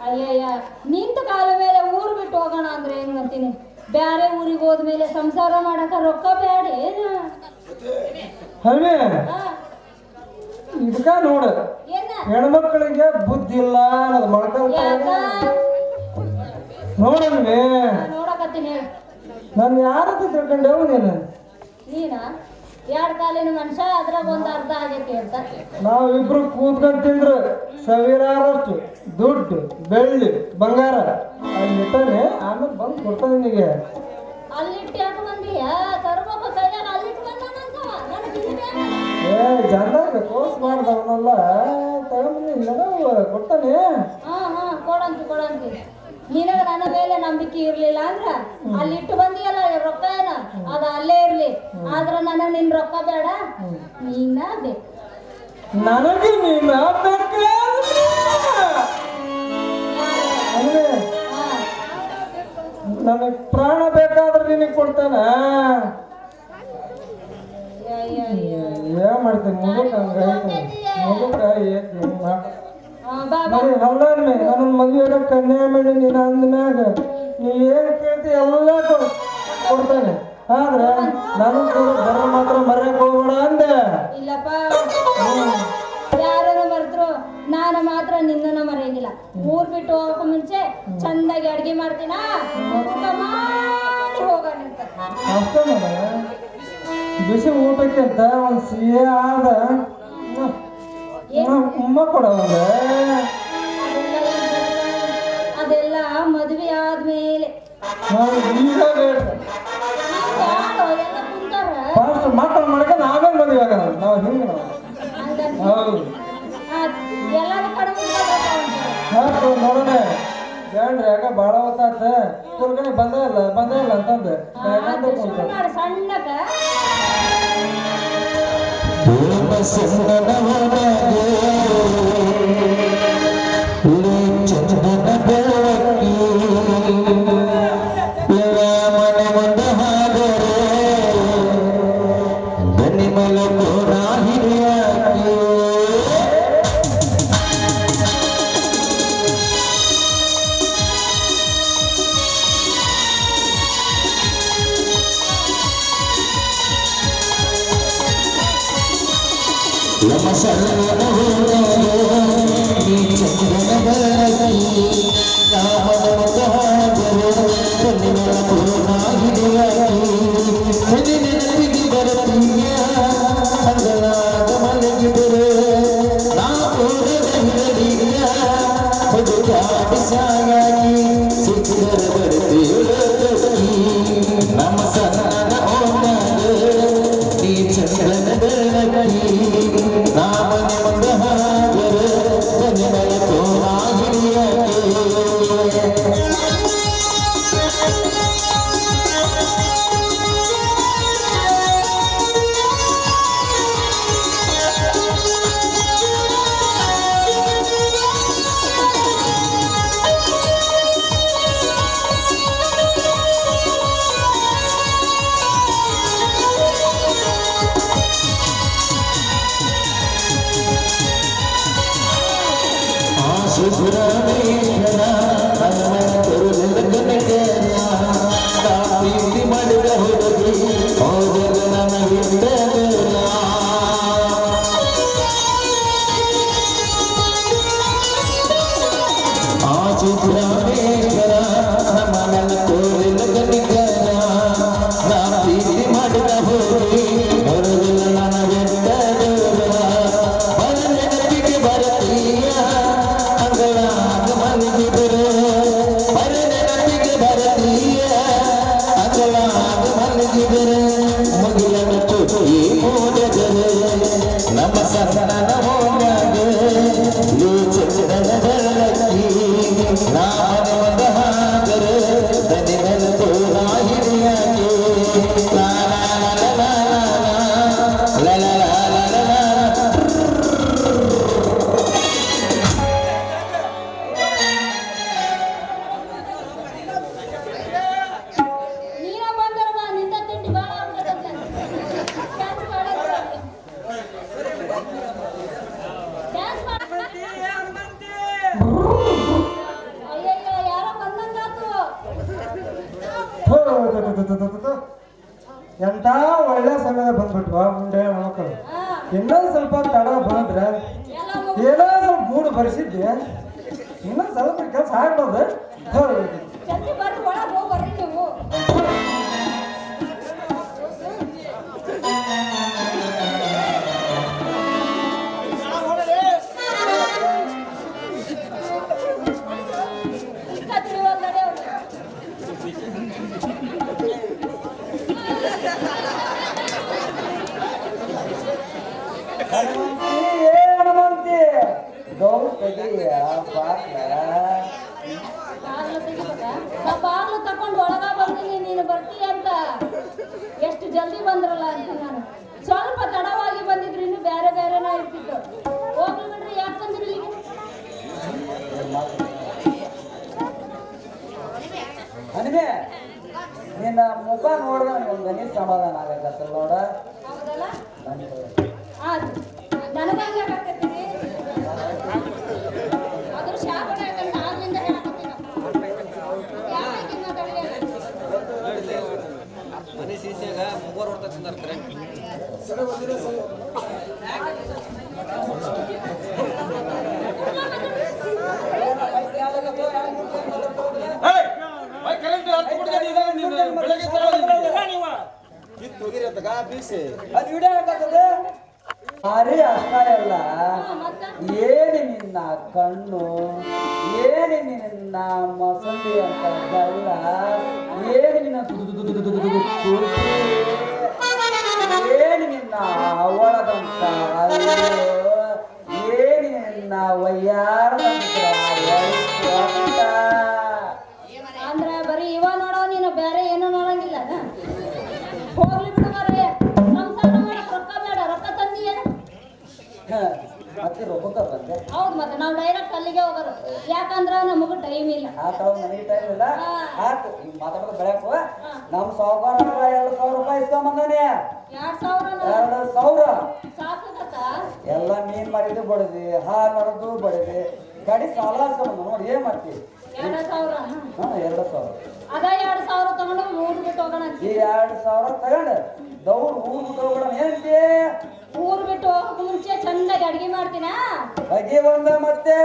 ಅಯ್ಯಯ್ಯ, ನಿಂತ ಕಾಲ ಮೇಲೆ ಊರು ಬಿಟ್ಟು ಹೋಗೋಣ ಅಂದ್ರೆ ಹೆಂಗಂತೀನಿ? ಬ್ಯಾರೆ ಊರಿಗೆ ಹೋದ್ಮೇಲೆ ಸಂಸಾರ ಮಾಡಕ ರೊಕ್ಕ ಬೇಡ ಏನು? ಅಲ್ವೇ ಇದಕ್ಕ ನೋಡ, ಏನ ಹೆಣ್ಮಕ್ಳಿಗೆ ಬುದ್ಧಿ ಇಲ್ಲ ಅನ್ನೋದು ಯಾಕ ನೋಡಲ್ವೇ. ನೋಡಕತ್ತೀನಿ. ನಾನು ಯಾರತ್ತ ತಿಳ್ಕೊಂಡೇವು ನೀನು? ನೀನ 2 ಕಾಲಿನ ಮನುಷ್ಯ, ಅದ್ರಾಗ ಒಂದು ಅರ್ಧ ಆಗೈತಿ ಅಂತ. ನಾವಿಬ್ರು ಕೂತ್ಕೊಂಡು ತಿಂದ್ರು ಸಾವಿರಾರಷ್ಟು ದುಡ್ಡು ಬೆಳ್ಳಿ ಬಂಗಾರ ಅಲ್ಲಿಟ್ಟಾನೆ. ಆಮೇಲೆ ಬಂದು ಕೊಡ್ತಾನೆ ನಿನಗೆ. ಅಲ್ಲಿಟ್ಟು ಯಾಕೆ ಬಂದೀಯ? ತರ್ಬೇಕು ಕೈಯಾಗ, ಅಲ್ಲಿಟ್ಟು ಬಂದಾನಂತವ. ನನಗೆ ತಿನ್ಬೇಕು. ಜನ ಕೋರ್ಸ್ ಮಾಡ್ದವನಲ್ಲ, ತಗೊಂಬಂದು ಕೊಡ್ತಾನೆ. ಹಾ ಕೊಡಂತಿ. ನಿನಗ ನನ್ನ ಮೇಲೆ ನಂಬಿಕೆ ಇರ್ಲಿಲ್ಲ ಅಂದ್ರ ಅಲ್ಲಿಟ್ಟು ಬಂದಿಯಲ್ಲ ರೊಕ್ಕ ಏನ ಅದ ಅಲ್ಲೇ ಇರ್ಲಿ. ಆದ್ರ ನಿನ್ ರೊಕ್ಕ ಬೇಡ, ನೀನ ಬೇಕು. ನನಗೆ ನೀನ ಅಂದ್ರೆ ನನಗ್ ಪ್ರಾಣ ಬೇಕಾದ್ರೆ ನಿನಗೆ ಕೊಡ್ತಾನ. ಏನ್ ಮಾಡ್ತೀನಿ ಮುದುಕ ಮುದುಕ ನನ್ನ ಮದುವೆ ಕನ್ಯಾ ಮಾಡಿ ನೀನು ಅಂದ್ಮ್ಯಾಗ ನೀ ಏನ್ ಕೇಳ್ತಿ ಎಲ್ಲ ಕೊಡ್ತಾನೆ. ಆದ್ರೆ ನಾನು ಬರ ಮಾತ್ರ ಮರ್ಯಕ್ ಹೋಗ್ಬೇಡ ಅಂದೆ. ಇಲ್ಲಪ್ಪ, ಯಾರನ್ನ ಮರೆದ್ರು ನಾನು ಮಾತ್ರ ನಿನ್ನನ್ನ ಮರೆಯಂಗಿಲ್ಲ. ಊರ್ ಬಿಟ್ಟು ಹೋಗಕ್ಕೆ ಮುಂಚೆ ಚಂದಾಗಿ ಅಡ್ಗೆ ಮಾಡ್ತೀನ, ಊಟ ಮಾಡಿ ಹೋಗೋಣ ಅಂತ. ಅಷ್ಟೇ ನೋಡ, ಬಿಸಿ ಊಟಕ್ಕೆ ಅಂತ ಒಂದು ಸಿಹಿ ಆದ ಉಮ್ಮ ಕೊಡವಂಗ. ಅದೆಲ್ಲ ಮದುವೆ ಆದ್ಮೇಲೆ ಈಗ ಬೇಕು. ಎಲ್ಲ ಕುಂತಾರ ಫಸ್ಟ್ ಮಕ್ಕಳು ಮಾಡ್ಕೊಂಡು ಆಮೇಲೆ ಮದುವೆ ಆಗೋಣ. ನಾವು ಹಿಂಗೆ ನಾವು ಹೌದು ಎಲ್ಲರೂ ಕಡಿಮೆ ಹಾಕು ನೋಡೋಣ. ಬೇಡ್ರಿ ಯಾಕ ಭಾಳ ಹೊತ್ತಾತ ಕುರ್ಗಣಿ ಬಂದೇ ಇಲ್ಲ ಅಂತಂದು ಸಣ್ಣಕ ನೀನ ಬಂದರವ ನಿಂದ ತಿಂಡಿ ಬಾಳ ಆಗ್ಬಿಟ್ಟೈತೆ. ಡ್ಯಾನ್ಸ್ ಮಾಡು. ಅಯ್ಯಯ್ಯೋ ಯಾರೋ ಬಂದಂಗಾತು. ಎಂತ ಒಳ್ಳೆ ಸಮಯ ಬಂದ್ಬಿಟ್ವಾ ಮುಂಡೆ ಮಕ್ಕಳು. ಹಾ, ಇನ್ನೊಂದು ಸ್ವಲ್ಪ ತಡ ಬಂದ್ರೆ ಎಲ್ಲ ಮುಗ್ದು ಏನೋ ಸ್ವಲ್ಪ ಮೂಡು ಬರೆಸಿದ್ದೆ. ಇನ್ನೊಂದು ಸ್ವಲ್ಪ ಕೆಲಸ ಆಗ್ಬೋದು. ಜಲ್ದಿ ಬರ್ರಿ ಒಳಗೆ ಹೋಗಿ ಬರ್ರಿ ನೀವು. ಇಷ್ಟ ತಿಳಿವಲ್ಲ ನಡೆಯವ್ರು. ಏನು ಮಂತಿ ಗೌತಗಿಯ ಪಾತ್ರ ಬಾಗ್ಲು ತೆಗಿಬೇಕಾ? ನಾ ಬಾಗ್ಲು ತಕೊಂಡು ಒಳಗ ಬಂದೀನಿ, ನೀನು ಬರ್ತೀಯ ಅಂತ. ಎಷ್ಟು ಜಲ್ದಿ ಬಂದ್ರಲ್ಲ ಅಂತ ನಾನು. ಸ್ವಲ್ಪ ತಡವಾಗಿ ಬಂದಿದ್ರು ಇನ್ನು ಬೇರೆ ಬೇರೆನ ಇರ್ತಿತ್ತು. ಹೋಗ್ಲಿ ಬಿಡ್ರಿ, ಯಾಕೆ ಬಂದ್ರಿ ಇಲ್ಲಿಗೆ? ಅನಿಮೆ ನಿನ್ನ ಮುಖ ನೋಡಿದ ಒಂದು ಮನೆ ಸಮಾಧಾನ ಆಗತ್ತಲ್ಲ ನೋಡ. ಹೌದಲ್ಲ? ಆಯ್ತು. ನನಗಂಗೆ ಆಗತ್ತೈತಿ. ಅದು ಶಾಪನ ಯಾಕಂತ ಆಗ್ಲಿಂದ ಹೇಳಕತ್ತೀನಿ ನಾವು. ಯಾಕೆ ಹಿಂಗ್ ಮಾತಾಡಿದೆ? ಮನೆ ಸೀಸ್ಯಾಗ ಮೂವರು ಹೊಡ್ತಾ ತಿಂದಾರ ಕರೆಕ್ಟ್. ಭಾರಿ ಅಷ್ಟ ಎಲ್ಲ ಏನಿ ನಿನ್ನ ಕಣ್ಣು, ಏನಿ ನಿನ್ನ ಮಸಂದಿ ಅಂತ ಗಲ್ಲ, ಏನಿ ನಿನ್ನ ತುಟಿ, ಏನಿ ನಿನ್ನ ಅವಳದಂತ ಅಲ್ಲು, ಏನಿ ನಿನ್ನ ವಯ್ಯಾರದಂತ ಒಟ್ಟ. ಅಂದ್ರೆ ಬರೀ ಇವ ನೋಡೋ, ನೀನು ಬೇರೆ ಏನೂ ನೋಡಂಗಿಲ್ಲ. ಹೋಗ್ಲಿ ಬಿಡು ಮಾರ್ರೆ. ಸಂಸಾರ ಮಾಡಕ್ ರೊಕ್ಕ ಬೇಡ, ರೊಕ್ಕ ತಂದಿಯೇನು? ಮತ್ತೆ ರೊಕ್ಕ ಬಂದೆ ಹೌದು, ಮತ್ತೆ ನಾವು ಡೈರೆಕ್ಟ್ ಅಲ್ಲಿಗೆ ಹೋಗೋದು. ಯಾಕಂದ್ರ ನಮಗೂ ಟೈಮ್ ಇಲ್ಲ. ಆತಾವ ನನಗೆ ಟೈಮ್ ಇಲ್ಲ. ಆತು ಈಗ ಮಾತಾಡೋದು ಬೆಳಕು. ನಮ್ಮ ಸಾವುಕಾರ 2,000 ರೂಪಾಯಿ ಇಸ್ಕೊಂಬಂದಾನೆ. 2,000 2,000 ಸಾಕತ್ತ? ಎಲ್ಲ ಮೀನ್ ಮಾಡಿದ್ದು ಬಡದಿ, ಹಾಲು ಮಾಡೋದು ಬಡದಿ, ಗಾಡಿ ಸಾಲ ಇಸ್ಕೊಂಬಂದ. ನೋಡಿ ಏನ್ ಮಾಡ್ತೀವಿ? 2,000. 2,000. ಅದ 2,000 ತಗೊಂಡು ಊರ್ ಬಿಟ್ಟು ಹೋಗೋಣ ಅಂತ. ಈ 2,000 ತಗೊಂಡು ದೌಡ್ ಊರ್ ಬಿಟ್ಟು ಹೋಗೋಣ ಏನಂತಿ? ಊರ್ ಬಿಟ್ಟು ಹೋಗಕ್ ಮುಂಚೆ ಚಂದಾಗಿ ಅಡ್ಗೆ ಮಾಡ್ತೀನಾ. ಅಗಿ ಬಂದ ಮತ್ತೆ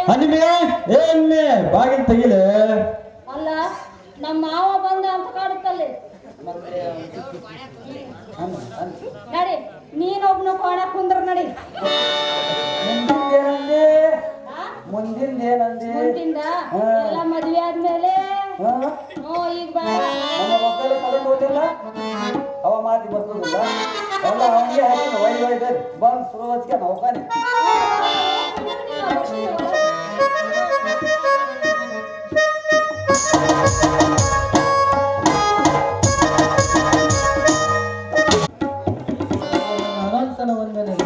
ಹನಿಮೆ ಏನ್ಮೆ ಬಾಗಿಲು ತೆಗಿಲೆ. ಅಲ್ಲ ನಮ್ಮ ಮಾವ ಬಂದ ಅಂತ ಕಾಡುತ್ತಲ್ಲಿ. ನಡಿ ನೀನೊಬ್ನು ಕೋಣ ಕುಂದ್ರ ನಡಿ. ಮುಂದಿಂದೇನಂದಿ ಆ? ಮುಂದಿಂದೇನಂದಿ ಮುಂದಿಂದ ಎಲ್ಲ ಮದ್ವೆ ಆದ್ಮೇಲೆ ಈಗ ಬೇಡ. ನಮ್ಮ ಮಕ್ಕಳು ತಗೊಂಡು ಹೋದಿಲ್ಲ ಅವ ಮಾತಿ ಬರ್ತದಿಲ್ಲ ಎಲ್ಲ ಅವನಿಗೆ ಹಾಕಿ ಒಯ್ದು ಬಂದು ಸುರು ಹಚ್ಕೆ ನೌಕಾನೆ. ಅನಂತನ ಒಂದನೇ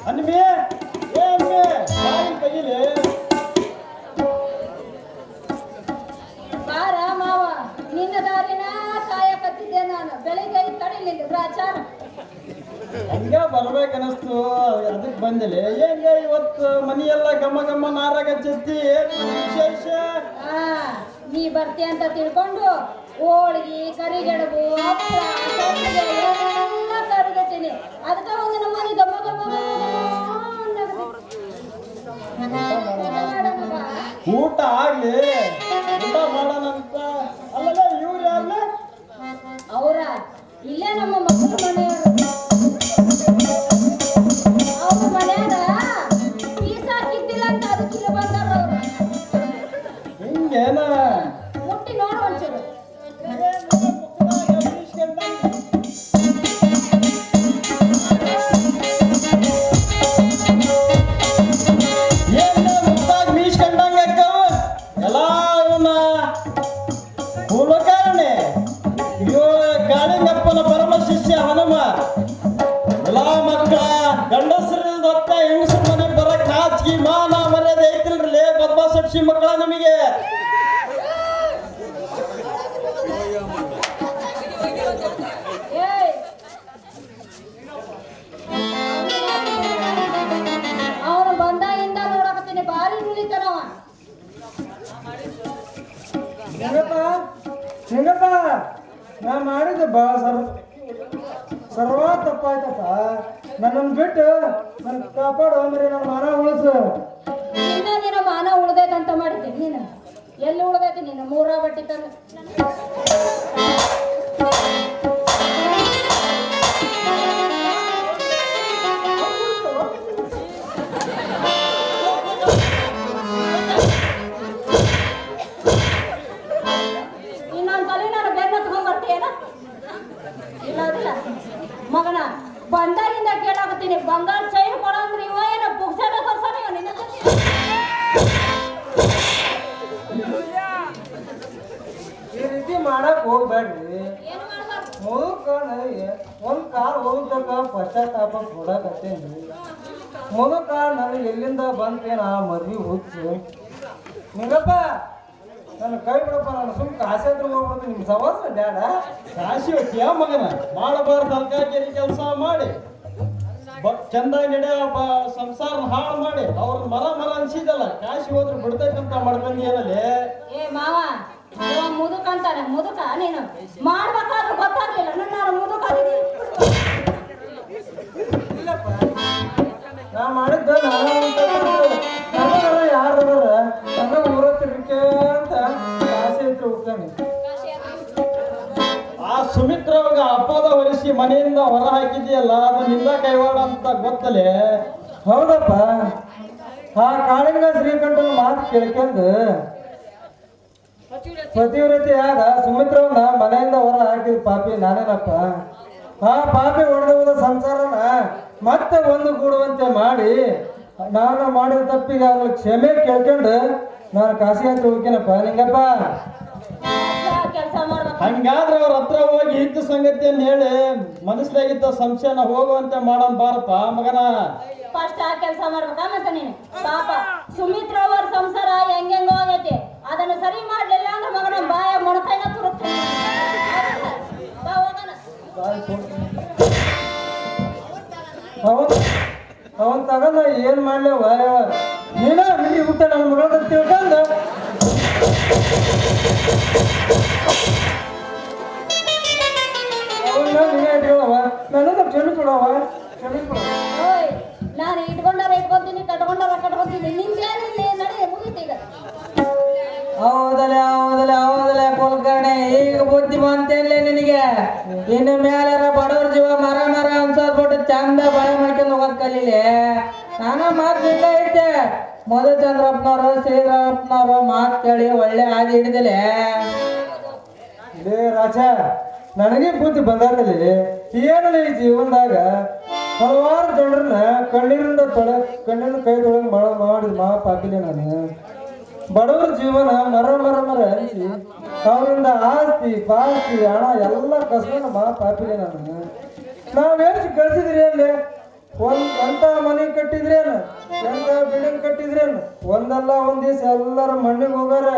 ಹನಿಮೆ ಏನ್ಮೆ ಬಾಗಿಲು ತೆಗಿಲೆ. ಬಾರ ಮಾವ ನಿನ್ನ ದಾರಿನ ಕಾಯಕತ್ತಿದ್ದೆ ನಾನು. ಬೆಳಿಗ್ಗೆ ತಡಿಲಿಲ್ಲ ಗ್ರಾಚಾರ. ಹಂಗೆ ಬರ್ಬೇಕನ್ನಿಸ್ತು ಅದಕ್ಕೆ ಬಂದಿಲ್ಲ. ಹೆಂಗೆ ಇವತ್ತು ಮನೆಯೆಲ್ಲ ಘಮ ಘಮ ನಾರಾಗ ಚೆತ್ತಿ ಏನು ವಿಶೇಷ? ಆ ನೀ ಬರ್ತಿ ಅಂತ ತಿಳ್ಕೊಂಡು ಹೋಳಿಗೆ ಕರಿಗೆಡಬು ಹಪ್ಪಳ ಸಂಡಿಗೆ ಎಲ್ಲ ಕರೆದಿದ್ದೀನಿ. ಅದಕ್ಕೆ ಒಂದು ನಮ್ಮನೆ ಗಮ್ಮ ಗಮ್ಮ ಊಟ ಆಗ್ಲಿ ಊಟ ಮಾಡೋಣಂತ. ಅಲ್ಲಲ್ಲ ಇವ್ರು ಯಾರನ್ನ ಅವರ ಇಲ್ಲೇ ನಮ್ಮ ಮಕ್ಕಳ ಮನೆಯವರು. ಅವ್ರ ಮನ್ಯಾಗ ಪೀಸ್ ಹಾಕಿದ್ದಿಲ್ಲ ಅಂತ ಅದಕ್ಕೆ ಇಲ್ಲಿ ಬಂದಾರ ಅವ್ರು. ಹಿಂಗೇನ ಮುಟ್ಟಿ ನೋಡು ಒಂಚೂರು. ಕಾಳಿಂಗಪ್ಪನ ಪರಮ ಶಿಷ್ಯ ಹನುಮ ಎಲ್ಲಾ ಮಕ್ಕಳ ಗಂಡಸರಿಂದ ಹೊತ್ತ ಹೆಂಗಸರ ಮನೆ ಬರಕ್ ನಾಚಿಕೆ ಮಾನ ಮರ್ಯಾದೆ ಐತಿಲ್ರಲ್ಲೇ ಬದ್ಮಾಸಡ್ಸಿ ಮಕ್ಕಳ ನಮಗೆ. ಏಯ್ ಅವನು ಬಂದಾಗಿಂದ ನೋಡಕತ್ತೀನಿ ಭಾರಿ ನುಲಿತಾನವ. ಹೆಂಗಪ್ಪ ನಾ ಮಾಡಿದ್ದು ಸರ್ವ ತಪ್ಪಾಯ್ತಪ್ಪ. ನನ್ನನ್ನು ಬಿಟ್ಟು ನನ್ನ ಕಾಪಾಡು ಅಂದ್ರೆ ನನ್ನ ಮಾನ ಉಳಿಸು. ಇನ್ನ ನಿನ್ನ ಮಾನ ಉಳ್ದೈತಂತ ಮಾಡಿದ್ದೀನಿ. ನೀನು ಎಲ್ಲಿ ಉಳ್ದೈತಿ? ನೀನು ಮೂರ ಬಟ್ಟಿ ತಂದು ಇನ್ನೊಂದ್ಸಲಿ ನಾನು ಬೆನ್ನ ತಗೊಂಡ್ ಬರ್ತೀಯನ? ಇಲ್ಲ ಅದಿಲ್ಲ ಮಗನ ಬಂದಾಗಿಂದ ಕೇಳಾಕತ್ತೀನಿ. ಬಂಗಾರ ಚೈನ್ ಕೊಡ ಅಂದ್ರೆ ಇವ ಏನ ಪುಗ್ಸೇನ ತರ್ಸಾನ ಇವ ನಿನ್ನ ಜೊತೆ? ಈ ರೀತಿ ಮಾಡಕ್ ಹೋಗ್ಬೇಡ್ರಿ. ಏನು ಮಾಡ್ಬಾರ್ದು. ಮುದುಕ ಒಂದ್ ಕಾಲ್ ಹೋಗ್ತಕ್ಕ ಪಶ್ಚಾತ್ತಾಪ ಕೊಡಕತ್ತೇನ್ರಿ. ಮುದುಕ ನನಗೆ ಎಲ್ಲಿಂದ ಬಂತೇನ ಮದ್ವಿ ಹುಚ್ಚು. ನಿಂಗಪ್ಪ ನನ್ನ ಕೈ ಬಿಡಪ್ಪ. ನಾನು ಸುಮ್ ಕಾಸೆ ಹತ್ರ ಹೋಗ್ಬಿಡ್ತೀನಿ. ನಿಮ್ ಸವಾಸ ಡ್ಯಾಡ ಕಾಶಿ ಹೊತ್ತಿಯ ಮಗನ ಮಾಡಬಾರ್ದು ಅಲ್ಕಾಗೇರಿ ಕೆಲಸ ಮಾಡಿ ಚಂದಾಗಿ ನಡೆಯೋ ಸಂಸಾರ ಹಾಳು ಮಾಡಿ ಅವ್ರನ್ನ ಮರ ಮರ ಅನ್ಸಿದಲ್ಲ. ಕಾಶಿ ಹೋದ್ರೆ ಬಿಡ್ತೈತಂತ ಮಾಡ್ಕೊಂಡು ಏನಲ್ಲಿ ಏ ಮಾವ ಇವ ಮುದುಕ ಅಂತಾನೆ. ಮುದುಕ ನೀನು ಮಾಡ್ಬೇಕಾದ್ರೆ ಗೊತ್ತಾಗ್ಲಿಲ್ಲ. ನಾನು ಮುದುಕ ಇಲ್ಲಪ್ಪ ನಾ ಮಾಡಿದ್ದ ನನಗೆಲ್ಲ ಯಾರು ನನ್ನ ಊರ ತಿರ್ಕೆ ಅಂತ ಆಸೆ ಐತ್ರಿ ಹೋಗ್ತಾನೆ. ಆ ಸುಮಿತ್ರವಾಗ ಅಪ್ಪದ ಹೊರಿಸಿ ಮನೆಯಿಂದ ಹೊರ ಹಾಕಿದ್ಯಲ್ಲ ಅದು ನಿಂದ ಕೈವಾಡ ಅಂತ ಗೊತ್ತಲೇ. ಹೌದಪ್ಪ, ಆ ಕಾಳಿಂಗ ಶ್ರೀಕಂಠನ ಮಾತು ಕೇಳ್ಕೊಂಡು ಪತಿವ್ರತೆ ಆದ ಸುಮಿತ್ರವನ್ನ ಮನೆಯಿಂದ ಹೊರ ಹಾಕಿದ ಪಾಪಿ ನಾನೇನಪ್ಪ. ಆ ಪಾಪಿ ಹೊಡೆದು ಹೋದ ಸಂಸಾರನ ಮತ್ತೆ ಒಂದು ಗೂಡುವಂತೆ ಮಾಡಿ ನಾನು ಮಾಡಿದ ತಪ್ಪಿಗೆ ಅವ್ರ ಕ್ಷಮೆ ಕೇಳ್ಕೊಂಡು ನಾನು ಕಾಶಿ ಹತ್ರ ಹೋಗ್ತೀನಪ್ಪ. ನಿಂಗಪ್ಪ ಕೆಲಸ ಮಾಡ್ಬೇಕು. ಹಂಗಾದ್ರೆ ಅವ್ರ ಹತ್ರ ಹೋಗಿ ಇದ್ದ ಸಂಗತಿಯನ್ನು ಹೇಳಿ ಮನಸ್ಸಿನಾಗಿದ್ದ ಸಂಶಯನ ಹೋಗುವಂತೆ ಮಾಡೋನ್ ಬಾರಪ್ಪ ಮಗನ. ಫಸ್ಟ್ ಆ ಕೆಲಸ ಮಾಡ್ಬೇಕಾ ಮತ್ತೆ ನೀನು ಪಾಪ ಸುಮಿತ್ರ ಅವ್ರ ಸಂಸಾರ ಹೆಂಗೆಂಗೋ ಆಗೈತಿ, ಅದನ್ನ ಸರಿ ಮಾಡ್ಲಿಲ್ಲ ಅಂದ್ರೆ ಮಗನ ಬಾಯ ಮೊಣಕೈನ ತುರುಕ್ತೀನಿ. ಬಾ ಹೋಗೋಣ. ಅವನ್ ತಗೊಂಡ ಏನ್ ಮಾಡ್ಲೇವ ನೀನ ಮಿಡಿ ಊಟ ನನ್ನ ಮಗಳ ತಿಳ್ಕೊಂಡು ಅವನ್ನ ನೀನೇ ಇಟ್ಕೊಳವ, ನನ್ನ ಕ್ಷಮೆ ಕೊಡವ, ಕ್ಷಮೆ ಕೊಡವ. ಓಯ್ ನಾನು ಇಟ್ಕೊಂಡಾರ ಇಟ್ಕೊಂತೀನಿ, ಕಟ್ಕೊಂಡಾರ ಕಟ್ಕೊಂತೀನಿ, ನಿಂದೇನಿಲ್ಲ ನಡಿ ಮುಗಿತು ಈಗ. ಹೌದಲೆ ಕುಲಕರ್ಣಿ, ಈಗ ಬುದ್ಧಿ ಬಂತೇನ್ಲೆ ನಿನಗೆ? ಇನ್ನು ಮೇಲಾರ ಬಡವ್ರ ಜೀವ ಮರ ಅನ್ಸೋದ್ ಬಿಟ್ಟು ಚಂದ ಬಾಳೆ ಮಾಡ್ಕೊಂಡು ಹೋಗೋದ್ ಕಲೀಲಿ. ನಾನು ಮಾತು ನಿಂದ ಇದ್ದೆ, ಮಧುಚಂದ್ರಪ್ಪನವರು ಶ್ರೀರಾಮಪ್ಪನವರು ಮಾತು ಕೇಳಿ ಒಳ್ಳೆ ಹಾದಿ ಹಿಡಿದಲೆ. ಲೇ ರಾಜ, ನನಗೆ ಬುದ್ಧಿ ಬಂದಾಗಲಿ ಏನಲ್ಲ ಈ ಜೀವನದಾಗ ಹಲವಾರು ಜನರನ್ನ ಕಣ್ಣೀರಿಂದ ಕೈ ತೊಳಗ್ ಮಾಡಿದ ಮಹಾ ಪಾಪಿಲೆ ನಾನು. ಬಡವರ ಜೀವನ ಮರ ಹಂಚಿ ಅವರಿಂದ ಆಸ್ತಿ ಪಾಸ್ತಿ ಹಣ ಎಲ್ಲ ಕಸ್ಕೊಂಡು ಮಹಾ ಪಾಪಿಲೆ ನಾನು. ನಾವೆಷ್ಟು ಕಳ್ಸಿದ್ರಿ ಅಲ್ಲಿ? ಎಂತ ಮನೆ ಕಟ್ಟಿದ್ರೇನು, ಎಂತ ಬಿಲ್ಡಿಂಗ್ ಕಟ್ಟಿದ್ರೇನು? ಒಂದಲ್ಲ ಒಂದ್ ದಿವಸ ಎಲ್ಲರ ಮಣ್ಣಿಗೆ ಹೋಗಾರೆ.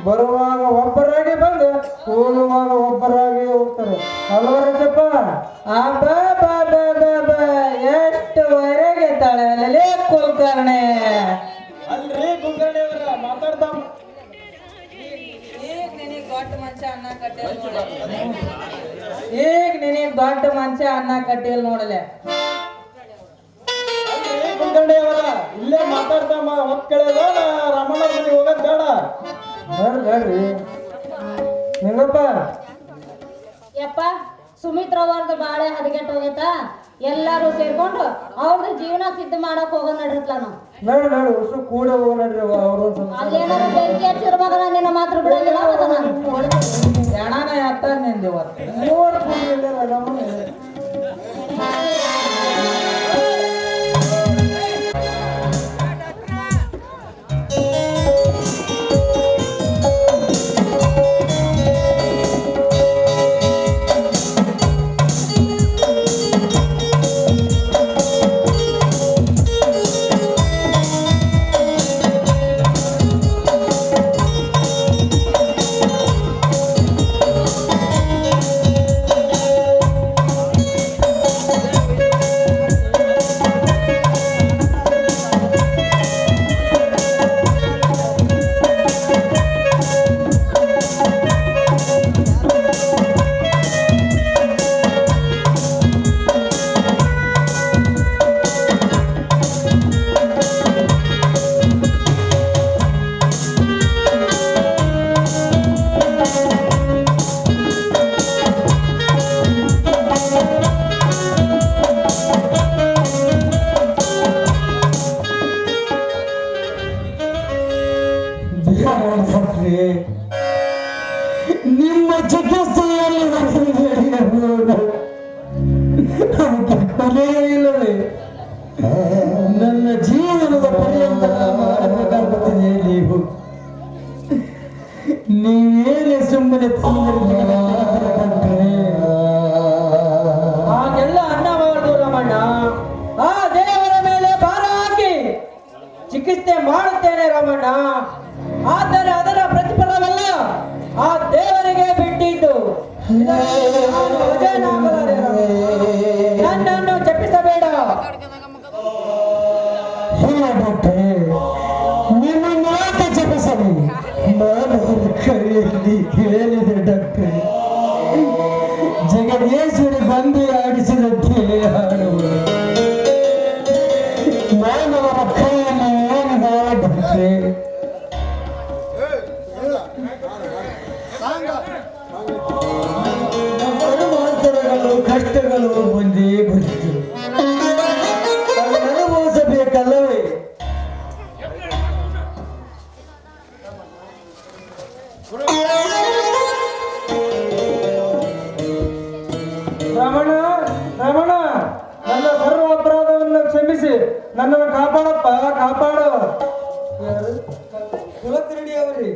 ಬರುವಾಗ ಒಬ್ಬರಾಗಿ ಬಂದು ಹೋಗುವಾಗ ಒಬ್ಬರಾಗಿ ಹೋಗ್ತಾರೆ ಅಲ್ವಾ ರಾಜಪ್ಪ? ಎಷ್ಟು ವರೆಗೆ ತಾಳೆ ಕುಲಕರ್ಣೆ. ಅಲ್ರಿ ಕುಲಕರ್ಣಿ ಅವ್ರ ಮಾತಾಡ್ತಾ ಈಗ ನಿನಗೆ ದೊಡ್ಡ ಮನುಷ್ಯ ಅನ್ನ ಕಟ್ಟಿಲ್ ನೋಡಲೆ. ಕುಲಕರ್ಣಿ ಅವರ ಇಲ್ಲೇ ಮಾತಾಡ್ತಾ ಹೊತ್ ಕಳೆದ ರಮಣ ಮನೆಗೆ ಹೋಗೋದ್ ಬೇಡ. ಬೇಡ್ರಿ ನಿಂಗಪ್ಪ. ಯಪ್ಪ ಸುಮಿತ್ರ ಅವ್ರದ್ದು ಬಾಳೆ ಹದಗೆಟ್ಟು ಹೋಗೈತಾ, ಎಲ್ಲಾರು ಸೇರ್ಕೊಂಡು ಅವ್ರದ್ದು ಜೀವನ ಸಿದ್ಧ ಮಾಡಕ್ ಹೋಗೋ ನಡ್ರಿತ್ಲ ನಾವು. ನೋಡು ಅಷ್ಟು ಕೂಡ ಹೋಗ ನಡ್ರಿ ಅವ್ರ ಅಲ್ಲೇನಾದ್ರು ಬೆಂಕಿ ಹಚ್ಚಿರ ಮಗನ ನಿನ್ನ ಮಾತ್ರ ಬಿಡೋದಿಲ್ಲ ಅದನ್ನ. ಜನಾನ ಎತ್ತ ನಿಂದು ನಿಮ್ಮ ಚಿಕಿತ್ಸೆಯಲ್ಲಿ ಇಲ್ಲವೇ ನನ್ನ ಜೀವನದ ಪರ್ಯಂತ ಮಾಡಬೇಕಾಗುತ್ತದೆ. ನೀವೇನೇ ಸುಮ್ಮನೆ ಹಾಗೆಲ್ಲ ಅನ್ನಬಾರದು ರಮಣ್ಣ. ಆ ದೇವರ ಮೇಲೆ ಭಾರ ಹಾಕಿ ಚಿಕಿತ್ಸೆ ಮಾಡುತ್ತೇನೆ ರಮಣ್ಣ. ಆದರೆ ಅದರ ಪ್ರತಿಫಲವಲ್ಲ ಆ ದೇವರಿಗೆ ಬಿಟ್ಟಿದ್ದು. ನನ್ನನ್ನು ಜಪಿಸಬೇಡ. ನಿಮ್ಮ ಮಾತು ಜಪಿಸಲಿ. ನಾನು ಕೈಯಲ್ಲಿ ಹೇಳಿದೆ ಡಾಕ್ಟರ್, ಜಗದೀಶ್ವರಿ ಬಂದು ಆಡಿಸಿದಂತೆ ಹಾಡುವ ಕಷ್ಟಗಳು ಬಂದೇ ಬಂದಿತು, ಅನುಭವಿಸಬೇಕಲ್ಲವೇ? ರಮಣ, ರಮಣ, ನನ್ನ ಸರ್ವ ಅಪರಾಧವನ್ನು ಕ್ಷಮಿಸಿ ನನ್ನನ್ನು ಕಾಪಾಡಪ್ಪ, ಕಾಪಾಡು. ಕುಲಕರ್ಣಿ ಅವರೇ,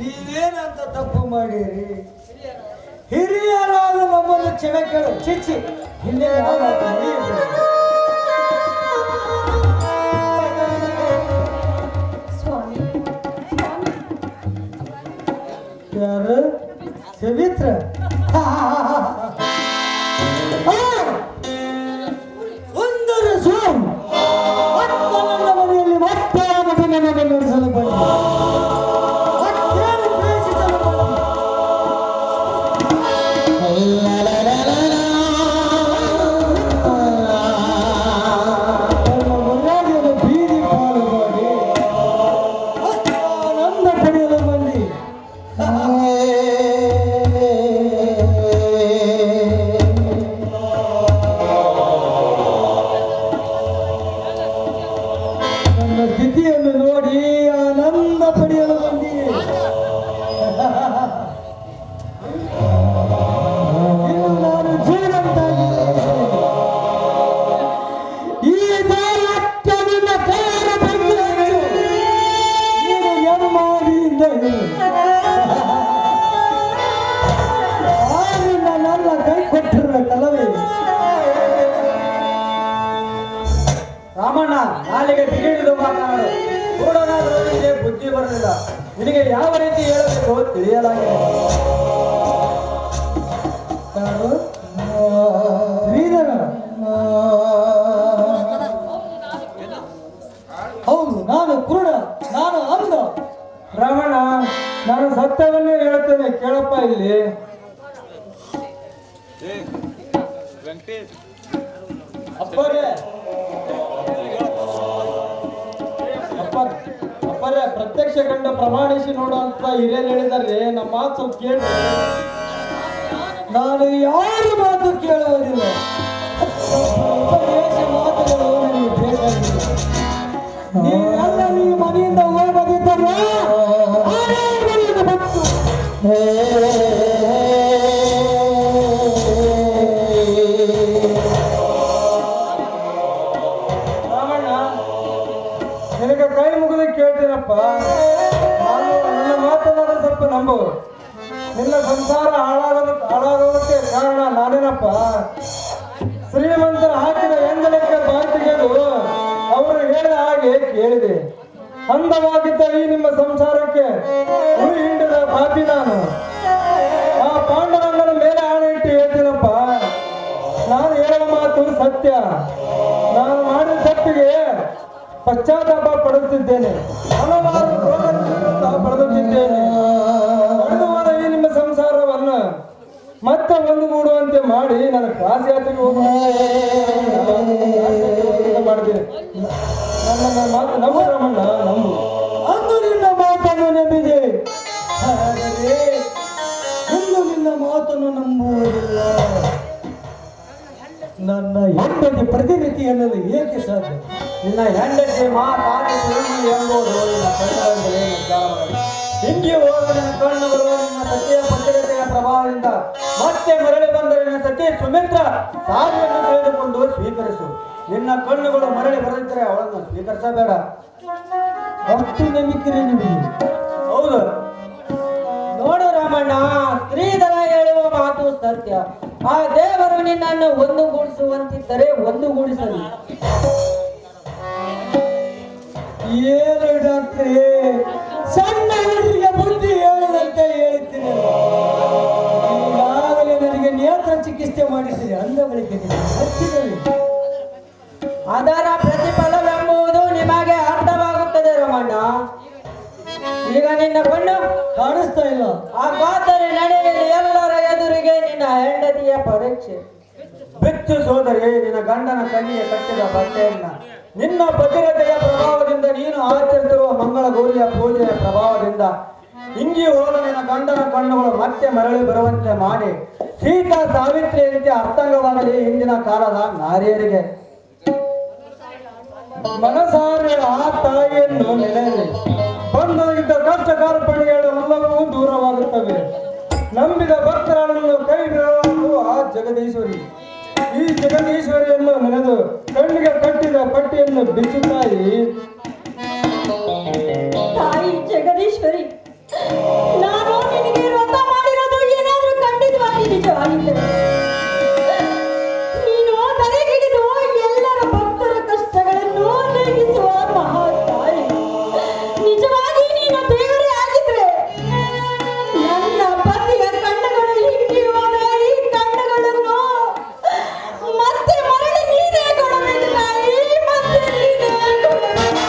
ನೀವೇನಂತ ತಪ್ಪು ಮಾಡಿರಿ? ಹಿರಿಯರಾದ ನಮ್ಮನ್ನು ಕ್ಷಮೆ ಕೇಳು. ಚಿಚ್ಚಿ, ಹಿಂದೆ ಯಾರು? ಸವಿತ್ರ? ಸುಂದರ ಸ್ವಾಮಿ, ಮತ್ತೆ ನನ್ನ ಮನೆಯಲ್ಲಿ ಮತ್ತೆ ಮಗನನ್ನು ನಡೆಸಲು ಬಂದ, ಮತ್ತೇನು ದ್ವೇಷಿಸಲು ಬಂದ? ನನ್ನ ಮರ್ಯಾದೆಯನ್ನು ಬೀದಿ ಪಾಲು ಮಾಡಿ ಆನಂದ ಪಡೆಯಲು ಬಂದಿ. ನನ್ನ ಸ್ಥಿತಿಯನ್ನು ನೋಡಿ ಆನಂದ ಪಡೆಯಲು ಬಂದಿದೆ. ಇನ್ನು ನಾನು ಜೀವಂತಾಗಿದ್ದೇನೆ. ಈ ದಾರಕ್ಕೆ ನಿನ್ನ ಕೈಯ ಬೆಂಕಿ ಹಚ್ಚು. ನೀನು ಎಮ್ಮಾದಿಯಿಂದ ನನ್ನ ಕೈ ಕೊಟ್ಟಿರಬೇಕಲ್ಲವೇ? ರಾಮಣ್ಣ, ನಾಲಿಗೆ ಬಿಗಿಡಿದು ಮಾತನಾಡು. ಕೂಡನಾದರೂ ನಿನಗೆ ಬುದ್ಧಿ ಬರಲಿಲ್ಲ. ನಿನಗೆ ಯಾವ ರೀತಿ ಹೇಳಬೇಕು ತಿಳಿಯಲಾಗಿದೆ. ಯಾರು? ಶ್ರೀಧರ? ಹೌದು, ನಾನು ಕುರುಡ, ನಾನು ಅಂಧ. ರಾಮಣ್ಣ, ನಾನು ಸತ್ಯವನ್ನೇ ಹೇಳ್ತೇನೆ, ಕೇಳಪ್ಪ. ಇಲ್ಲಿ ಅಪ್ಪರೇ, ಅಪ್ಪರೇ, ಪ್ರತ್ಯಕ್ಷ ಕಂಡ ಪ್ರಮಾಣಿಸಿ ನೋಡು ಅಂತ ಹಿರಿಯರು ಹೇಳಿದ್ದಾರೆ. ನಮ್ಮ ಮಾತು ಸ್ವಲ್ಪ ಕೇಳಿ. ನಾನು ಯಾರ ಮಾತು ಕೇಳುವುದಿಲ್ಲ. ಉಪದೇಶ ಮಾತುಗಳು ನನಗೆ ಬೇಕಾಗಿಲ್ಲ. ನೀವೆಲ್ಲರೂ ಈ ಮನೆಯಿಂದ ಹೋಗದಿದ್ದರೆ ರಾಮಣ್ಣ, ನಿನಗೆ ಕೈ ಮುಗಿದು ಕೇಳ್ತೀನಪ್ಪ. ನನ್ನ ಮಾತನಾಡ ಸ್ವಲ್ಪ ನಂಬು. ನಿನ್ನ ಸಂಸಾರ ಹಾಳಾಗೋದಕ್ಕೆ ಕಾರಣ ನಾನೇನಪ್ಪ? ಶ್ರೀಮಂತರ ಹಾಕಿದ ಎಂದಲಕ್ಕೆ ಬಾಕಿಗೆದು ಅವರು ಹೇಳಿದ ಹಾಗೆ ಕೇಳಿದೆ. ಅಂದವಾಗಿದ್ದ ಈ ನಿಮ್ಮ ಸಂಸಾರಕ್ಕೆ ಉಳಿ ಹಿಂಡಿದ ಪಾಪಿ ನಾನು. ಆ ಪಾಂಡವಂಗನ ಮೇಲೆ ಆಣೆ ಇಟ್ಟು ಹೇಳ್ತೀನಪ್ಪ, ನಾನು ಹೇಳುವ ಮಾತು ಸತ್ಯ. ನಾನು ಮಾಡಿದ ತಪ್ಪಿಗೆ ಪಶ್ಚಾತ್ತಾಪ ಪಡುತ್ತಿದ್ದೇನೆ. ಹಲವಾರು ರೋಗದಿಂದ ಪಡೆದುತ್ತಿದ್ದೇನೆ. ಪಡೆದು ಹೋದ ಈ ನಿಮ್ಮ ಸಂಸಾರವನ್ನು ಮತ್ತೆ ಒಂದುಗೂಡುವಂತೆ ಮಾಡಿ ನನ್ನ ಕ್ರಾಸಯಾತ್ರೆಗೆ ಮಾಡ್ತೀನಿ. ನನ್ನ ಮಾತು ನಂಬು ರಾಮಣ್ಣ, ನಂಬು. ಅಂದು ನಿನ್ನ ಮಾತನ್ನು ನಂಬಿದೆ, ಆದರೆ ಇಂದು ನಿನ್ನ ಮಾತನ್ನು ನಂಬುವುದಿಲ್ಲ. ನನ್ನ ಹೆಂಡತಿ ಪ್ರತಿನಿಧಿ ಎನ್ನಲು ಏಕೆ ಸಾಧ್ಯ? ನಿನ್ನ ಹೆಂಡತಿ ಮಾತಾಡಿ ಎಂಬುದು ನಿನ್ನ ಕಣ್ಣುಗಳಲ್ಲಿ ನಿರ್ಧಾರವಾಗಿದೆ. ಹಿಂಗೆ ಹೋದ ನಿನ್ನ ಕಣ್ಣುಗಳು ನಿನ್ನ ಸತಿಯ ಪತಿರತೆಯ ಪ್ರಭಾವದಿಂದ ಮತ್ತೆ ಮರಳಿ ಬಂದರೆ ನಿನ್ನ ಸತಿ ಸುಮಿತ್ರ ಸಾರಿಯನ್ನು ತಿಳಿದುಕೊಂಡು ಸ್ವೀಕರಿಸು. ನಿನ್ನ ಕಣ್ಣುಗಳು ಮರಳಿ ಬರುತ್ತಿದ್ದರೆ ಅವಳನ್ನು ಸ್ವೀಕರಿಸಬೇಡ. ಅಷ್ಟು ನಂಬಿಕೆ ನಿಮಗೆ. ಹೌದು ನೋಡು ರಾಮಣ್ಣ, ಶ್ರೀಧರ ಹೇಳುವ ಮಾತು ಸತ್ಯ. ಆ ದೇವರು ನಿನ್ನನ್ನು ಒಂದುಗೂಡಿಸುವಂತಿದ್ದರೆ ಒಂದುಗೂಡಿಸಲಿ. ಏನು ಡಾಕ್ಟ್ರೇ, ಸಣ್ಣ ಹುಡುಗಿಗೆ ಬುದ್ಧಿ ಹೇಳದಂತೆ ಹೇಳುತ್ತೀನಿ. ಈಗಾಗಲೇ ನನಗೆ ನೇತ್ರ ಚಿಕಿತ್ಸೆ ಮಾಡಿದ್ದೀರಿ. ಅಂದ ಬಳಿಕ ಅದರ ಪ್ರತಿಫಲವೆಂಬುದು ನಿಮಗೆ ಅರ್ಥವಾಗುತ್ತದೆ ರಮಣ್ಣ. ಈಗ ನಿನ್ನ ಕಣ್ಣು ಕಾಣಿಸ್ತಾ ಇಲ್ಲ. ಹಾಗಾದರೆ ನಡೆಯಲಿ ಎಲ್ಲರ ಎದುರಿಗೆ ನಿನ್ನ ಹೆಂಡತಿಯ ಪರೀಕ್ಷೆ. ಬಿಚ್ಚು ಸೋದರಿ, ನಿನ್ನ ಗಂಡನ ಕಣ್ಣಿಗೆ ಕಟ್ಟಿದ ಬಟ್ಟೆಯನ್ನ ನಿನ್ನ ಭದ್ರತೆಯ ಪ್ರಭಾವದಿಂದ ನೀನು ಆಚರಿಸಿರುವ ಮಂಗಳ ಗೌರಿಯ ಪೂಜೆಯ ಪ್ರಭಾವದಿಂದ ಇಂಗಿ ಹೋದ ನಿನ್ನ ಗಂಡನ ಕಣ್ಣುಗಳು ಮತ್ತೆ ಮರಳಿ ಬರುವಂತೆ ಮಾಡಿ ಸೀತಾ ಸಾವಿತ್ರಿಯಂತೆ ಅರ್ಥಂಗವಾಗಲಿ ಇಂದಿನ ಕಾಲದ ನಾರಿಯರಿಗೆ. ಮನಸಾರೆ ಆ ತಾಯಿಯನ್ನು ನೆನೆಯಲಿ. ಬಂದೊದಗಿದ್ದ ಕಷ್ಟ ಕಾರ್ಪಣ್ಯಗಳೆಲ್ಲವೂ ದೂರವಾಗುತ್ತವೆ. ನಂಬಿದ ಭಕ್ತರನ್ನು ಕೈ ಬಿಡುವುದು ಆ ಜಗದೀಶ್ವರಿ. ಈ ಜಗದೀಶ್ವರಿಯನ್ನು ನೆನೆದು ಕಣ್ಣಿಗೆ ಕಟ್ಟಿದ ಪಟ್ಟಿಯನ್ನು ಬಿಚ್ಚುತ್ತಾಯಿ. ತಾಯಿ ಜಗದೀಶ್ವರಿ, ನಾನು ನಿನಗೆ ವ್ರತ ಮಾಡಿರೋದು ಏನಾದ್ರೂ ಖಂಡಿತವಾಗಿ ನಿಜವಾಗಿದ್ದರೆ ನೀನು ತಲೆಗಿಡಿದು ಎಲ್ಲರ ಭಕ್ತರ ಕಷ್ಟಗಳನ್ನು ನೀಗಿಸುವ ಮಹಾ ತಾಯಿ. ನಿಜವಾಗಿ ನೀನು ದೇವರೇ ಆಗಿದ್ರೆ ನನ್ನ ಪತಿಯ ಕಣ್ಣುಗಳು ಹಿಂಡಿ ಹೋದ ಈ ಕಣ್ಣುಗಳನ್ನು ಮತ್ತೆ ಮರಳಿ ನೀನೇ ಕೊಡಬೇಕು ತಾಯಿ, ಮತ್ತೆ ನೀನೇ ಕೊಡಬೇಕು.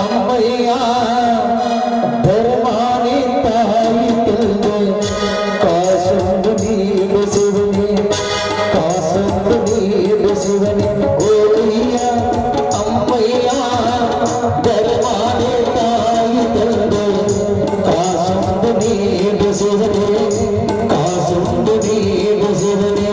ಅಮ್ಮಯ್ಯ ಧರ್ಮಾನಿ ತಾಯಿ ತಂದೆ ಕಾಸೊಂದು ನೀರು ಶಿವನೇ ಕಾಸೊಂದು ನೀರು ಶಿವನೇ ಓಯ್ಯ ಅಮ್ಮಯ್ಯ ಧರ್ಮಾನಿ ತಾಯಿ ತಂದೆ ಕಾಸೊಂದು ನೀರು ಶಿವನೇ ಕಾಸೊಂದು ನೀರು ಶಿವನೇ.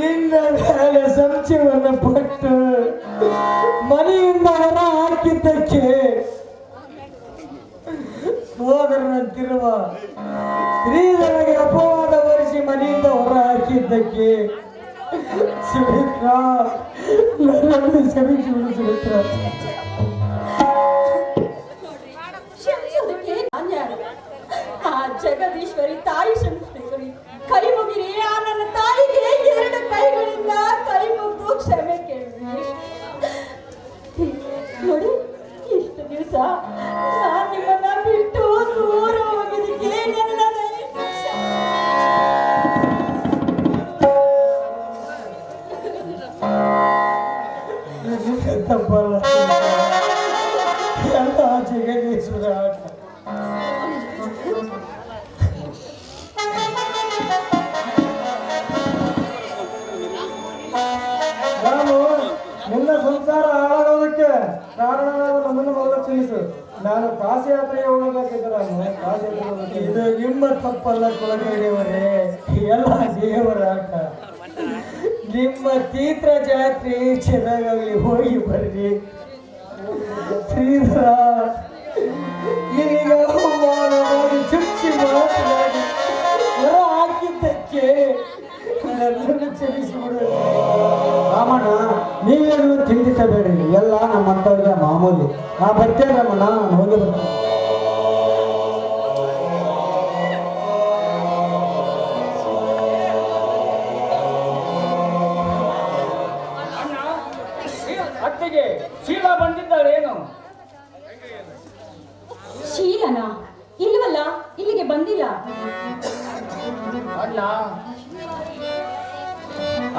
ನಿನ್ನ ಮೇಲೆ ಸಂಚಯವನ್ನು ಪಟ್ಟು ಮನೆಯಿಂದ ಹೊರ ಹಾಕಿದ್ದಕ್ಕೆ ಸೋದರನಂತಿರುವ ಸ್ತ್ರೀಧನಿಗೆ ಅಪವಾದ ಹೊರಿಸಿ ಮನೆಯಿಂದ ಹೊರ ಹಾಕಿದ್ದಕ್ಕೆ ಸುಮಿತ್ರ ನನ್ನನ್ನು ಕ್ಷಮಿಸಿಬಿಡು ಸುಮಿತ್ರ. ಆ ಜಗದೀಶ್ವರಿ ತಾಯಿ ಕ್ಷಮಿಸಬೇಕರಿ, ಕೈ ಮುಗಿರಿ. ಆ ನನ್ನ ತಾಯಿಗೆ ಎರಡು ಕೈಗಳಿಂದ ಕೈ ಮುಗಿದು ಕ್ಷಮೆ ಕೇಳಿ. ನೋಡಿ, ಇಷ್ಟು ದಿವಸ ಬಯಸುವ ಆಟ. ನಾನು ನಿನ್ನ ಸಂಸಾರ ಹಾಳಾಗೋದಕ್ಕೆ ಕಾರಣವಾದ ನಮ್ಮನ್ನು ಮೊದಲು ಕ್ಷಮಿಸು. ನಾನು ಕಾಶಿ ಯಾತ್ರೆಗೆ ಹೋಗಬೇಕಿದ್ದ ಕಾಶಿ ಯಾತ್ರೆಗೆ ಹೋಗಬೇಕು. ಇದು ನಿಮ್ಮ ತಪ್ಪಲ್ಲ ಕೊಳಗಡೆಯವರೇ, ಎಲ್ಲ ದೇವರ ಆಟ. ನಿಮ್ಮ ತೀರ್ಥ ಜಾತ್ರೆ ಚೆನ್ನಾಗಲಿ, ಹೋಗಿ ಬರ್ರಿ. ಶ್ರೀಧರ ಈಗ ಅವಮಾನ ಮಾಡಿ ಚುಚ್ಚಿ ಮಾತನಾಡಿ ಹೊರ ಹಾಕಿದ್ದಕ್ಕೆ ನನ್ನನ್ನು ಕ್ಷಮಿಸಿಬಿಡು. ರಾಮಣ್ಣ, ನೀವೇನು ಚಿಂತಿಸಬೇಡಿ, ಎಲ್ಲ ನಮ್ಮಂಥವ್ರಿಗೆ ಮಾಮೂಲಿ. ನಾ ಬರ್ತೇನೆ ರಾಮಣ್ಣ, ನಾನು ಹೋಗಿ ಬರ್ತೇನೆ. ಅತ್ತಿಗೆ ಶೀಲಾ ಬಂದಿದ್ದಾಳೇನು? ಶೀಲನಾ? ಇಲ್ವಲ್ಲ, ಇಲ್ಲಿಗೆ ಬಂದಿಲ್ಲ. ಅಣ್ಣ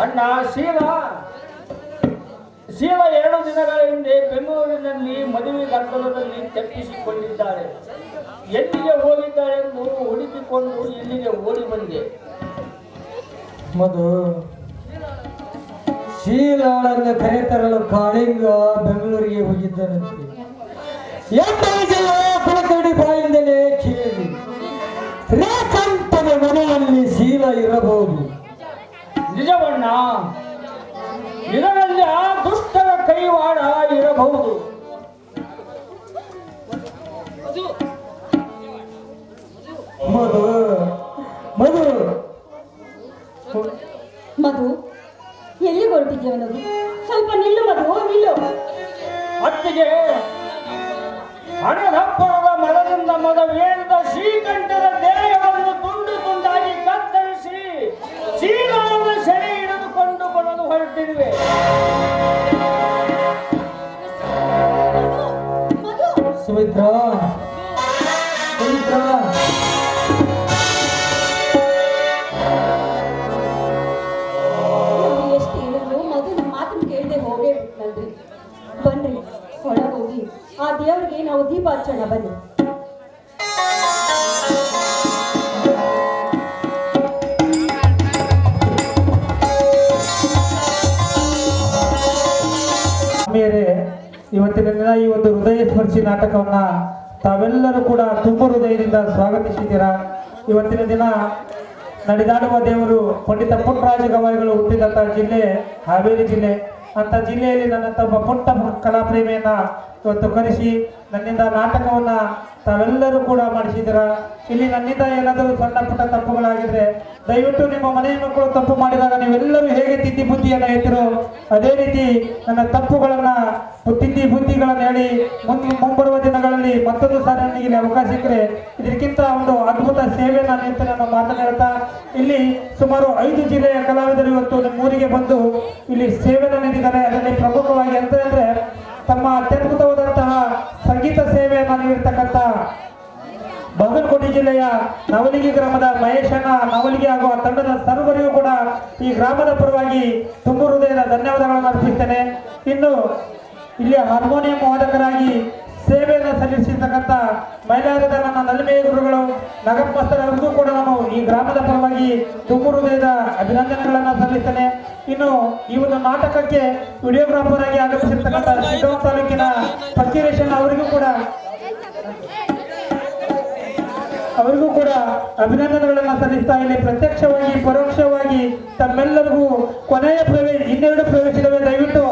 ಅಣ್ಣ ಶೀಲಾ 2 ದಿನಗಳ ಹಿಂದೆ ಬೆಂಗಳೂರಿನಲ್ಲಿ ಮದುವೆ ಗದ್ದಲದಲ್ಲಿ ತಪ್ಪಿಸಿಕೊಂಡಿದ್ದಾಳೆ. ಎಲ್ಲಿಗೆ ಹೋಗಿದ್ದಾಳೆಂದು ಹುಡುಕಿಕೊಂಡು ಇಲ್ಲಿಗೆ ಓಡಿ ಬಂದೆ. ಮಧು, ಶೀಲಾಳನ್ನು ಕರೆತರಲು ಕಾಳಿಂಗ ಬೆಂಗಳೂರಿಗೆ ಹೋಗಿದ್ದನಂತೆ. ಕುಲಕರ್ಣಿ ಬಾಯಿಂದಲೇ ಕೇಳಿ ಶ್ರೀಕಂಠನ ಮನೆಯಲ್ಲಿ ಶೀಲ ಇರಬಹುದು. ನಿಜವಣ್ಣ, ಇದರಲ್ಲಿ ಆ ದುಷ್ಟರ ಕೈವಾಡ ಇರಬಹುದು. ಮಧು ಮಧು ಮಧು, ಎಲ್ಲಿಗೆ ಹೊರಟಿದ್ಯವ? ಮಧು, ಸ್ವಲ್ಪ ನಿಲ್ಲು ಮಧು, ನಿಲ್ಲು. ಅತ್ತಿಗೆ ಹಣದಪ್ಪಣದ ಮರದಿಂದ ಮದವೇರಿದ ಶ್ರೀಕಂಠದ ದೇಹವನ್ನು ತುಂಡು ತುಂಡಾಗಿ ಕತ್ತರಿಸಿ ಶೀಲಾವನ್ನು ಸೆರೆ ಹಿಡಿದುಕೊಂಡು ಬರಲು ಹೊರಟಿರುವೆ. ಸುಮಿತ್ರಾ, ಸುಮಿತ್ರಾ, ನಾವು ಎಷ್ಟು ಹೇಳಿದ್ರು ಮಧು ನಮ್ಮ ಮಾತನ್ನು ಕೇಳದೆ ಹೋಗೇ ಬಿಟ್ನಲ್ರಿ. ಬನ್ರಿ, ಒಳಗೋಗಿ ಆ ದೇವರಿಗೆ ನಾವು ದೀಪ ಹಚ್ಚೋಣ. ಬನ್ನಿ. ಮೇರೆ ಇವತ್ತಿನ ದಿನ ಈ ಒಂದು ಹೃದಯ ಸ್ಪರ್ಶಿ ನಾಟಕವನ್ನ ತಾವೆಲ್ಲರೂ ಕೂಡ ತುಂಬ ಹೃದಯದಿಂದ ಸ್ವಾಗತಿಸಿದ್ದೀರಾ. ಇವತ್ತಿನ ದಿನ ನಡೆದಾಡುವ ದೇವರು ಪಂಡಿತ ಪುಟ್ಟರಾಜ ಗವಾಯಿಗಳು ಹುಟ್ಟಿದಂಥ ಜಿಲ್ಲೆ ಹಾವೇರಿ ಜಿಲ್ಲೆ. ಅಂತ ಜಿಲ್ಲೆಯಲ್ಲಿ ನನ್ನಂತ ಒಬ್ಬ ಪುಟ್ಟ ಕಲಾಪ್ರೇಮಿಯನ್ನ ಇವತ್ತು ಕರೆಸಿ ನನ್ನಿಂದ ನಾಟಕವನ್ನ ತಾವೆಲ್ಲರೂ ಕೂಡ ಮಾಡಿಸಿದ್ದೀರಾ. ಇಲ್ಲಿ ನನ್ನಿಂದ ಏನಾದರೂ ಸಣ್ಣ ಪುಟ್ಟ ತಪ್ಪುಗಳಾಗಿದ್ರೆ ದಯವಿಟ್ಟು ನಿಮ್ಮ ಮನೆಯ ಮಕ್ಕಳು ತಪ್ಪು ಮಾಡಿದಾಗ ನೀವೆಲ್ಲರೂ ಹೇಗೆ ತಿದ್ದಿ ಬುದ್ಧಿಯನ್ನು ಹೇಳ್ತಿರೋ ಅದೇ ರೀತಿ ನನ್ನ ತಪ್ಪುಗಳನ್ನ ತಿದ್ದಿ ಬುದ್ಧಿಗಳನ್ನು ಹೇಳಿ ಮುಂಬರುವ ದಿನಗಳಲ್ಲಿ ಮತ್ತೊಂದು ಸಾರಿ ನನಗೆ ಇಲ್ಲಿ ಅವಕಾಶ ಸಿಕ್ಕರೆ ಇದಕ್ಕಿಂತ ಒಂದು ಅದ್ಭುತ ಸೇವೆಯನ್ನು ನೀಡ್ತೇನೆ ಅನ್ನೋ ಮಾತನ್ನು ಹೇಳ್ತಾ, ಇಲ್ಲಿ ಸುಮಾರು 5 ಜಿಲ್ಲೆಯ ಕಲಾವಿದರು ಇವತ್ತು ನಿಮ್ಮೂರಿಗೆ ಬಂದು ಇಲ್ಲಿ ಸೇವೆಯನ್ನು ನೀಡಿದ್ದಾರೆ. ಅದರಲ್ಲಿ ಪ್ರಮುಖವಾಗಿ ಅಂತಂದ್ರೆ ತಮ್ಮ ಅತ್ಯದ್ಭುತವಾದಂತಹ ಸಂಗೀತ ಸೇವೆಯನ್ನು ನೀಡಿರ್ತಕ್ಕಂಥ ಬಾಗಲಕೋಟೆ ಜಿಲ್ಲೆಯ ನವಲಿಗಿ ಗ್ರಾಮದ ಮಹೇಶಣ್ಣ ನವಲಿಗಿ ಹಾಗೂ ಆ ತಂಡದ ಸರ್ವರಿಗೂ ಕೂಡ ಈ ಗ್ರಾಮದ ಪರವಾಗಿ ತುಂಬ ಹೃದಯದ ಧನ್ಯವಾದಗಳನ್ನು ಅರ್ಪಿಸ್ತೇನೆ. ಇನ್ನು ಇಲ್ಲಿ ಹಾರ್ಮೋನಿಯಂ ವಾದಕರಾಗಿ ಸೇವೆಯನ್ನು ಸಲ್ಲಿಸಿರ್ತಕ್ಕಂಥ ಮೈಲಾರದ ನನ್ನ ನಲ್ಮೆಯ ಗುರುಗಳು ನಗಪ್ಪಸ್ತರ್ ಅವರಿಗೂ ಕೂಡ ನಾನು ಈ ಗ್ರಾಮದ ಪರವಾಗಿ ತುಂಬ ಹೃದಯದ ಅಭಿನಂದನೆಗಳನ್ನು ಸಲ್ಲಿಸ್ತೇನೆ. ಇನ್ನು ಈ ಒಂದು ನಾಟಕಕ್ಕೆ ವಿಡಿಯೋಗ್ರಾಫರ್ ಆಗಿ ಆಗಮಿಸಿರ್ತಕ್ಕಂಥ ಶಿವಗಾಂವ್ ತಾಲೂಕಿನ ಫಕೀರೇಶನ್ ಅವರಿಗೂ ಕೂಡ ಅಭಿನಂದನೆಗಳನ್ನು ಸಲ್ಲಿಸ್ತಾ ಇಲ್ಲಿ ಪ್ರತ್ಯಕ್ಷವಾಗಿ ಪರೋಕ್ಷವಾಗಿ ತಮ್ಮೆಲ್ಲರಿಗೂ ಕೊನೆಯ ಇನ್ನೆರಡು ಪ್ರವೇಶಿಸಿದವೆ. ದಯವಿಟ್ಟು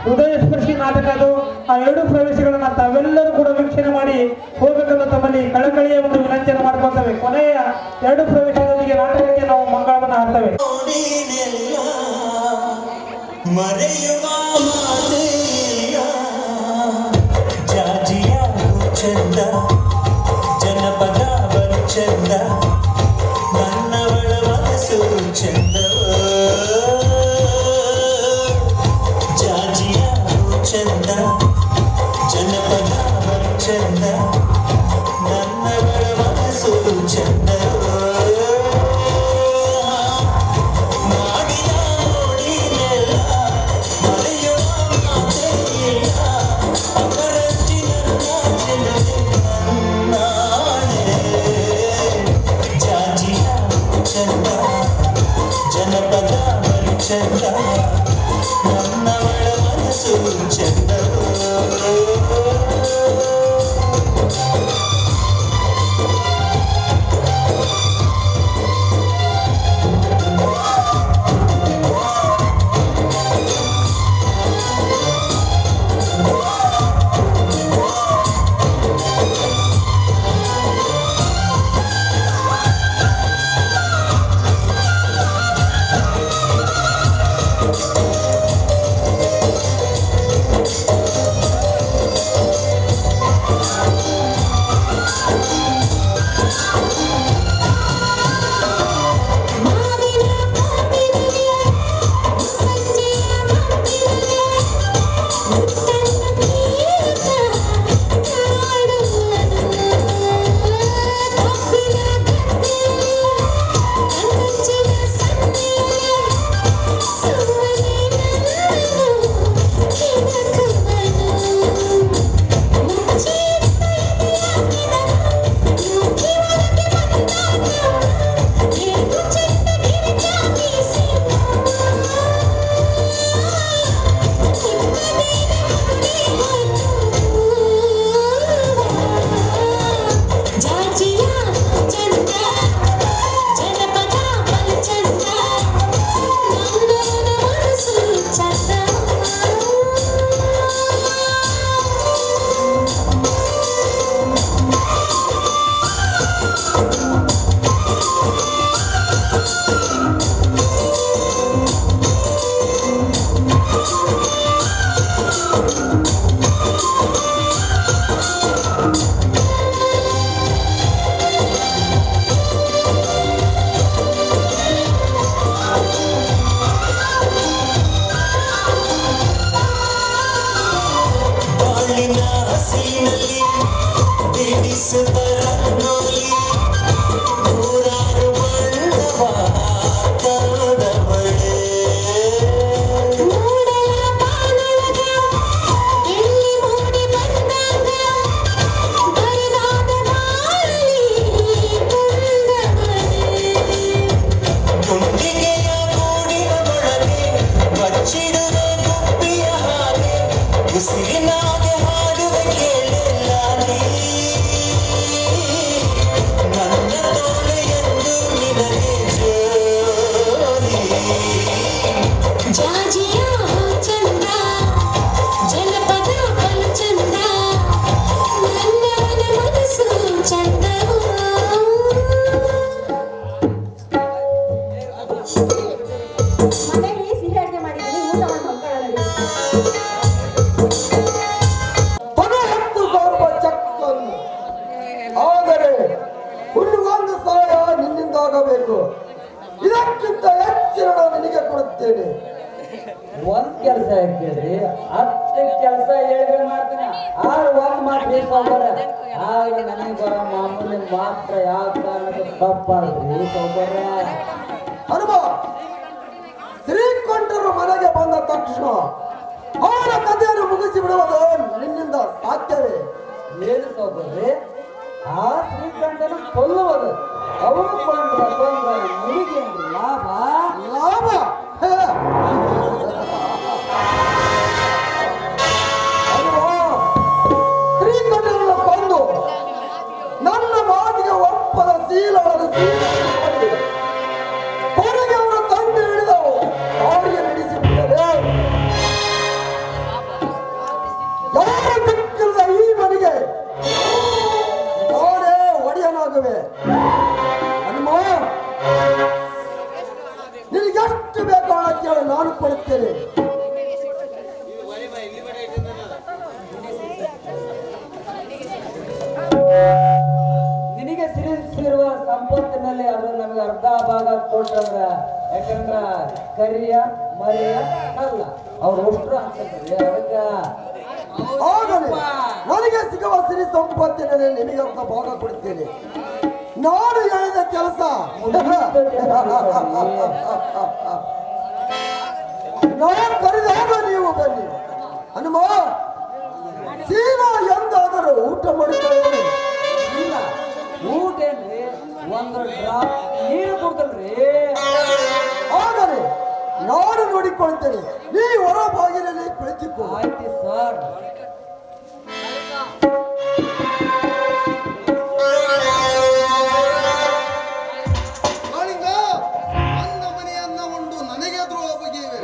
ಹೃದಯ ಸ್ಪರ್ಶಿ ನಾಟಕ ಅದು. ಆ 2 ಪ್ರವೇಶಗಳನ್ನು ತಾವೆಲ್ಲರೂ ಕೂಡ ವೀಕ್ಷಣೆ ಮಾಡಿ ಹೋಗಬೇಕಂತ ತಮ್ಮಲ್ಲಿ ಕಳಕಳಿಯ ಒಂದು ವಿನಂತಿಯನ್ನು ಮಾಡ್ಕೊಳ್ತೇವೆ. ಕೊನೆಯ 2 ಪ್ರವೇಶದೊಂದಿಗೆ ನಾಟಕಕ್ಕೆ ನಾವು ಮಂಗಳವನ್ನು ಹಾಡ್ತೇವೆ. ಮರೆಯುವ ಮಾತೆಯ ಜಾಜಿಯ ಚಂದ ಜನಪದ ಚಂದ ನನ್ನವಳ ಮನಸ್ಸು ಚಂದ ಜಾಜಿಯ ಚಂದ ಜನಪದ ಚಂದ ನನ್ನವಳ ಮನಸ್ಸು ಚಂದ ಮಾಡಿದ ನೋಡಿನೆಲ್ಲ ಮರೆಯುವ ಮಾತೆಯ ಅಪರಂಜಿ ನನ್ನ ಚೆಲುವೆ इस तरंगोली नूराರು ಬಣ್ಣವ ಕರುಣವಳೆ ಉಸಿರಿನಾಗೆ ಹಾಡುವೆ ಕೇಳಿಲ್ಲ ನೀ ನನ್ನ ತೋಳೆಯೆಂದು ನಿನಗೆ ಜೋರಿ ಜಾಜಿಯ ಚಂದ ಜನಪದ ಬಲು ಚಂದ ನನ್ನವನ ಮನಸ್ಸು ಚಂದವು ಮನೆಯಲ್ಲಿ ಸಿಹಿ ಅಡುಗೆ ಮಾಡಿದ್ದೀನಿ ಊಟ ಮಾಡಿ ಮಲ್ಕೊಳ್ಳೋಣ. 10,000 ರೂಪಾಯಿ ಚೆಕ್ ಅನ್ನು ಆದರೆ ಹುಣ್ಣುಗೊಂದು ಸಹಾಯ ನಿನ್ನಿಂದಾಗಬೇಕು. ಇದಕ್ಕಿಂತ ಹೆಚ್ಚಿನ ನಿನಗೆ ಕೊಡುತ್ತೇನೆ. ಒಂದ್ ಕೆಲಸ ಕೇಳ್ರಿ 10 ಕೆಲಸ ಹೇಳಿದ್ರೆ ಮಾಡ್ತೀನಿ ಆದ್ರೆ ಒಂದ್ ಮಾತು ಸೌಕರ ಆಗ ನನಗೆ ಬರೋ ಮಾಮೂಲಿ ಮಾತ್ರ ಯಾವ ಕಾರಣಕ್ಕೆ ತಪ್ಪಾಡ್ರಿ ಸೌಕರ ಹನುಮ ಶ್ರೀಕಂಠರು ಮನೆಗೆ ಬಂದ ತಕ್ಷಣ ಅವರ ಕಥೆಯನ್ನು ಮುಗಿಸಿ ಬಿಡುವುದು ನಿನ್ನಿಂದ ಸಾಧ್ಯವೇ? ಏನು ಸೌಕರ್ರಿ ಆ ಶ್ರೀಕಂಠನ ಕೊಲ್ಲುವುದು ಅವರು ಕೊಂಡ್ರ ನಿಮಗೇನ್ರಿ ಲಾಭ ಲಾಭ ಶ್ರೀಕಂಠರನ್ನು ಕೊಂದು ನನ್ನ ಮಾತಿಗೆ ಒಪ್ಪದ ಶೀಲವನ್ನು ಕೊನೆಗೆ ಅವರ ತಂದೆ ಹಿಡಿದವು ಅವರಿಗೆ ನಡೆಸಿಬಿಟ್ಟರೆ ಯಾರು ದಿಕ್ಕಿಲ್ಲದ ಈ ಮನೆಗೆ ನಾನೇ ಒಡೆಯನಾಗುವೆ. ಹನುಮ ನಿನಗೆಷ್ಟು ಬೇಕೋ ಹಣ ಕೇಳಿ ನಾನು ಕೊಡುತ್ತೇನೆ. ನಿನಗೆ ಸಿರಿಸಿರುವ ಸಂಪತ್ತಿನಲ್ಲಿ ಅದು ನಮಗೆ ಅರ್ಧ ಭಾಗ ಕೊಟ್ಟಂದ್ರ ಯಾಕಂದ್ರ ಕರಿಯ ಮರಿಯ ಅಲ್ಲ ಅವ್ರು ಅಷ್ಟ್ರು ಅಂತಂದ್ರಿ ಅದಕ್ಕ ಆಗಲಿ ನನಗೆ ಸಿಗುವ ಸಿರಿ ಸಂಪತ್ತಿನಲ್ಲಿ ನಿನಗೆ ಅರ್ಧ ಭಾಗ ಕೊಡುತ್ತೇನೆ. ನಾನು ಹೇಳಿದ ಕೆಲಸ ನಾನು ಕರೆದಾಗ ನೀವು ಬನ್ನಿ. ಹನುಮ ಸೀನಾ ಎಂದಾದರೂ ಊಟ ಮಾಡಿಕೊಳ್ಳಿ. ಇಲ್ಲ ಊಟ ಏನ್ರಿ ಒಂದು ಡ್ರಾಪ್ ನೀರು ಕೊಡ್ತಲ್ರಿ ಆಗಲಿ ನಾನು ನೋಡಿಕೊಳ್ತೇನೆ. ನೀ ಹೊರ ಬಾಗಿಲಲ್ಲಿ ಕುಳಿತುಕೋ. ಆಯ್ತು ಸರ್ ನನ್ನ ಮನೆಯನ್ನ ಉಂಡು ನನಗೆ ದ್ರೋಹ ಬಗೆಯಿವೆ.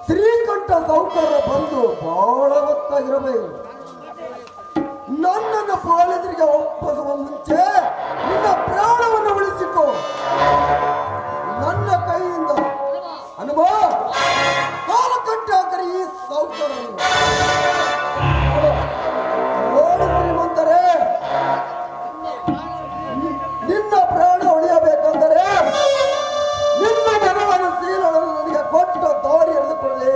ಶ್ರೀಕಂಠ ಸೌಕರ್ಯ ಬಂದು ಬಹಳ ಹೊತ್ತಾಗಿರಬೇಕು. ನನ್ನನ್ನು ಪಾಲಿದ್ರಿಗೆ ಒಪ್ಪಿಸುವ ಮುಂಚೆ ನಿನ್ನ ಪ್ರಾಣವನ್ನು ಉಳಿಸಿಕೊ ನನ್ನ ಕೈಯಿಂದ. ಹನುಮ ಕಾಲ ಕಟ್ಟಿ ಹಾಕರಿ ಈ ಸೌಕರ್ಯ ನೋಡು ಶ್ರೀಮಂತರೇ, ನಿನ್ನ ಪ್ರಾಣ ಉಳಿಯಬೇಕೆಂದರೆ ನಿನ್ನ ಮನವನ್ನು ಸೀಲನ್ನು ನನಗೆ ಕೊಟ್ಟು ದಾರಿ ಎಳೆದುಕೊಳ್ಳಿ.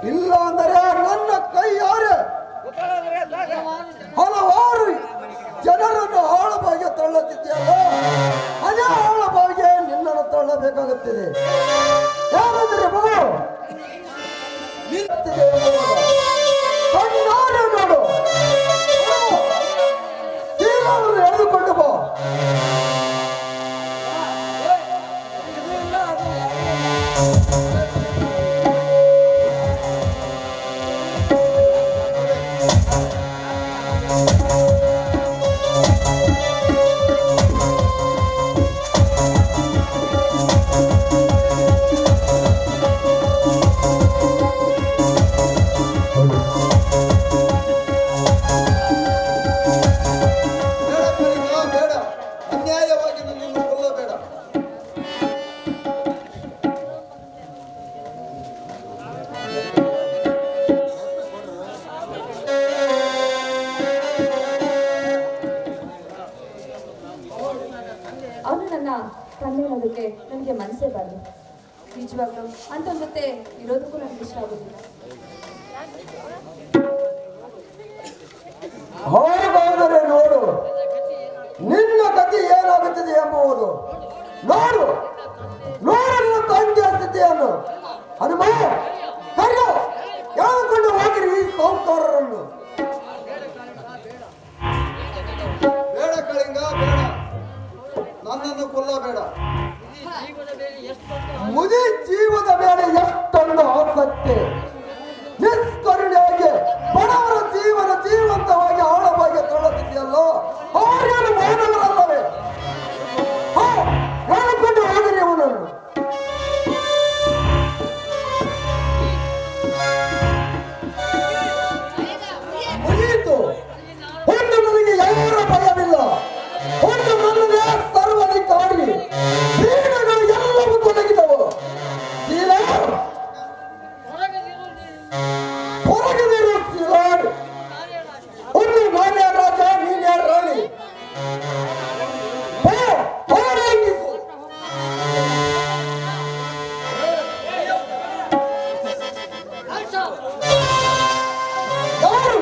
ಇಲ್ಲ ಅಂದರೆ ನನ್ನ ಕೈಯಾರೆ ಹಲವಾರು ಜನರನ್ನು ಆಳಬಾವಿಗೆ ತಳ್ಳತಿದೆಯಲ್ಲ ಅದೇ ಆಳಬಾವಿಗೆ ನಿನ್ನನ್ನು ತಳ್ಳಬೇಕಾಗುತ್ತದೆ. ಯಾರಾದರೆ ಮಗು ನಿಂತಿದೆ ಕಣ್ಣಾರೆ ನೋಡು. ಸೀಲವನ್ನು ಎಳೆದುಕೊಂಡು ಬಾ. ಬೇಡ ಅನ್ಯಾಯವಾಗಿ ನನ್ನನ್ನು ಕೊಲ್ಲಬೇಡ. ಅವನು ನನ್ನ ತಂದೆ ಅನ್ನೋದಕ್ಕೆ ನನಗೆ ಮನಸ್ಸೇ ಬಾರ್ದು. ನಿಜವಾಗ್ಲೂ ಅಂತ ಜೊತೆ ಇರೋದಕ್ಕೂ ನನಗೆ ಇಷ್ಟ ಆಗೋದಿಲ್ಲ. ಹಾಗಾದರೆ ನೋಡು ನಿನ್ನ ಗತಿ ಏನಾಗುತ್ತದೆ ಎಂಬುವುದು. ನೋಡು ನೋಡಲ್ಲ ತಂದೆಯ ಸ್ಥಿತಿಯನ್ನು. ಹನುಮ ಕರೆಯೋ, ಎಳೆದುಕೊಂಡು ಹೋಗಿರಿ ಈ ಸೌಕರ್ಯರನ್ನು. ಬೇಡ ಕಳಿಂಗ ಬೇಡ, ನನ್ನನ್ನು ಕೊಲ್ಲಬೇಡ. ಮುದಿ ಜೀವದ ಮೇಲೆ ಎಷ್ಟೊಂದು ಆಸಕ್ತಿ. ನಿಷ್ಕರುಣೆಯಾಗಿ ಬಡವರ ಜೀವನ ಜೀವಂತವಾಗಿ ಆಳವಾಗಿ ತಳ್ಳುತ್ತಿದೆಯಲ್ಲೋ, ಅವರೇನು ಮಾನವರಲ್ಲವೇ? ಹೇಳಿಕೊಂಡು ಹೋಗಿರಿ ಅವನನ್ನು. ಮುಗಿಯಿತು. ಒಂದು ನನಗೆ ಯಾರ ಭಯವಿಲ್ಲ. ಒಂದು ನನ್ನದೇ ಸರ್ವಾಧಿಕಾರಿ. ಕ್ರೀಡೆಗಳು ಎಲ್ಲವೂ ತೊಡಗಿದವು. ಶೀಲ ಹೊರಗಿದಿರು ಶೀಲಾಡ್. ಒಂದು ನಾನೇ ರಾಜ, ನೀನೇ ರಾಣಿ. ಹೋರಾಡಿಸು. ಯಾರು?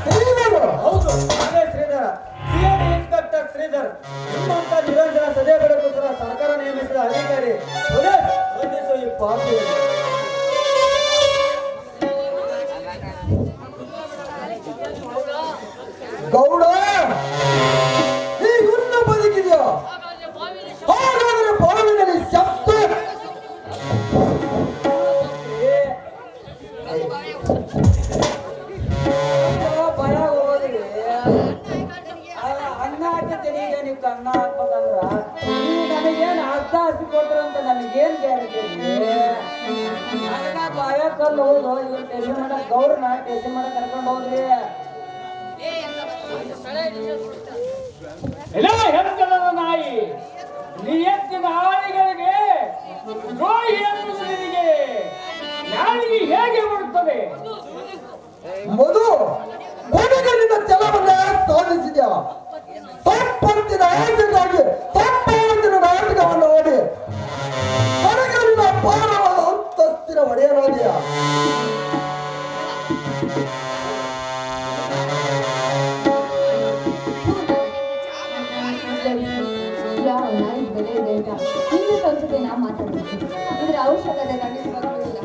ಶ್ರೀಧರ. ಹೌದು, ನಾನೇ ಶ್ರೀಧರ, ಸಿಐಡಿ ಇನ್ಸ್ಪೆಕ್ಟರ್ ಶ್ರೀಧರ್. ನಿಮ್ಮಂತ ನಿರಂಜನ ಸದೆ ಬೆಳಕೋಸ್ಕರ ಸರ್ಕಾರ ನೇಮಿಸಿದ ಅಧಿಕಾರಿ. ಬಂಧಿಸು ಈ ಪಾಪಿ. ಗೌಡ, ಈ ಹುಲ್ಲು ಬದುಕಿದೆಯಾ? ಹಾಗಾದರೆ ಬಾವಿನಲ್ಲಿ ಶಬ್ದ. ಭಯ ಹೋದ್ರಿ ಅನ್ನ ಹಾಕಿದ್ದೀನಿ. ಈಗ ನೀವು ಕನ್ನ ಹಾಕ್ಬೇಕಂದ್ರ ನೀವು ನನಗೇನು ಅರ್ಧ ಹಸಿ ಕೊಟ್ರ ಅಂತ ನನಗೇನು ಗ್ಯಾರಂಟಿ? ನನಗ ಭಯ ಕಲ್ಲು ಹೋದು. ಇವ್ರು ಟೇಷನ್ ಮಾಡಕ್ ಗೌರನ್ನ ಟೇಷನ್ ಮಾಡಕ್ ಕರ್ಕೊಂಡು ಹೋದ್ರಿ. ಎಲ್ಲ ಹೆಂಗದ ನಾಯಿ, ನೀ ಎತ್ತಿನ ಆಳಿಗಳಿಗೆ ದ್ರೋಹಿ ಎನ್ನುವುದು ನಿನಗೆ ನಾಳಿಗೆ ಹೇಗೆ ಬರುತ್ತದೆ? ಮಧು, ಕೊಡಗಲಿನ ಛಲವನ್ನ ಸಾಧಿಸಿದ್ಯಾ? ಸಂಪತ್ತಿನ ಆಸೆಗಾಗಿ ಸಂಪಾದನೆ ನಾಟಕವನ್ನು ಆಡಿ ಕೊಡಗಲಿನ ಅಪಾರವಾದ ಅಂತಸ್ತಿನ ಒಡೆಯನಾದೆಯಾ? ಯಾವ ನಾಯಿ ಬೆಲೆ ಇದೆ ಅಂತ ಹಿಂದೆ ಸಂಸದೆ ನಾ ಮಾತಾಡ್ಬೇಕು. ಇದ್ರ ಅವಶ್ಯಕತೆ ಖಂಡಿತವಾಗ್ಲೂ ಇಲ್ಲ.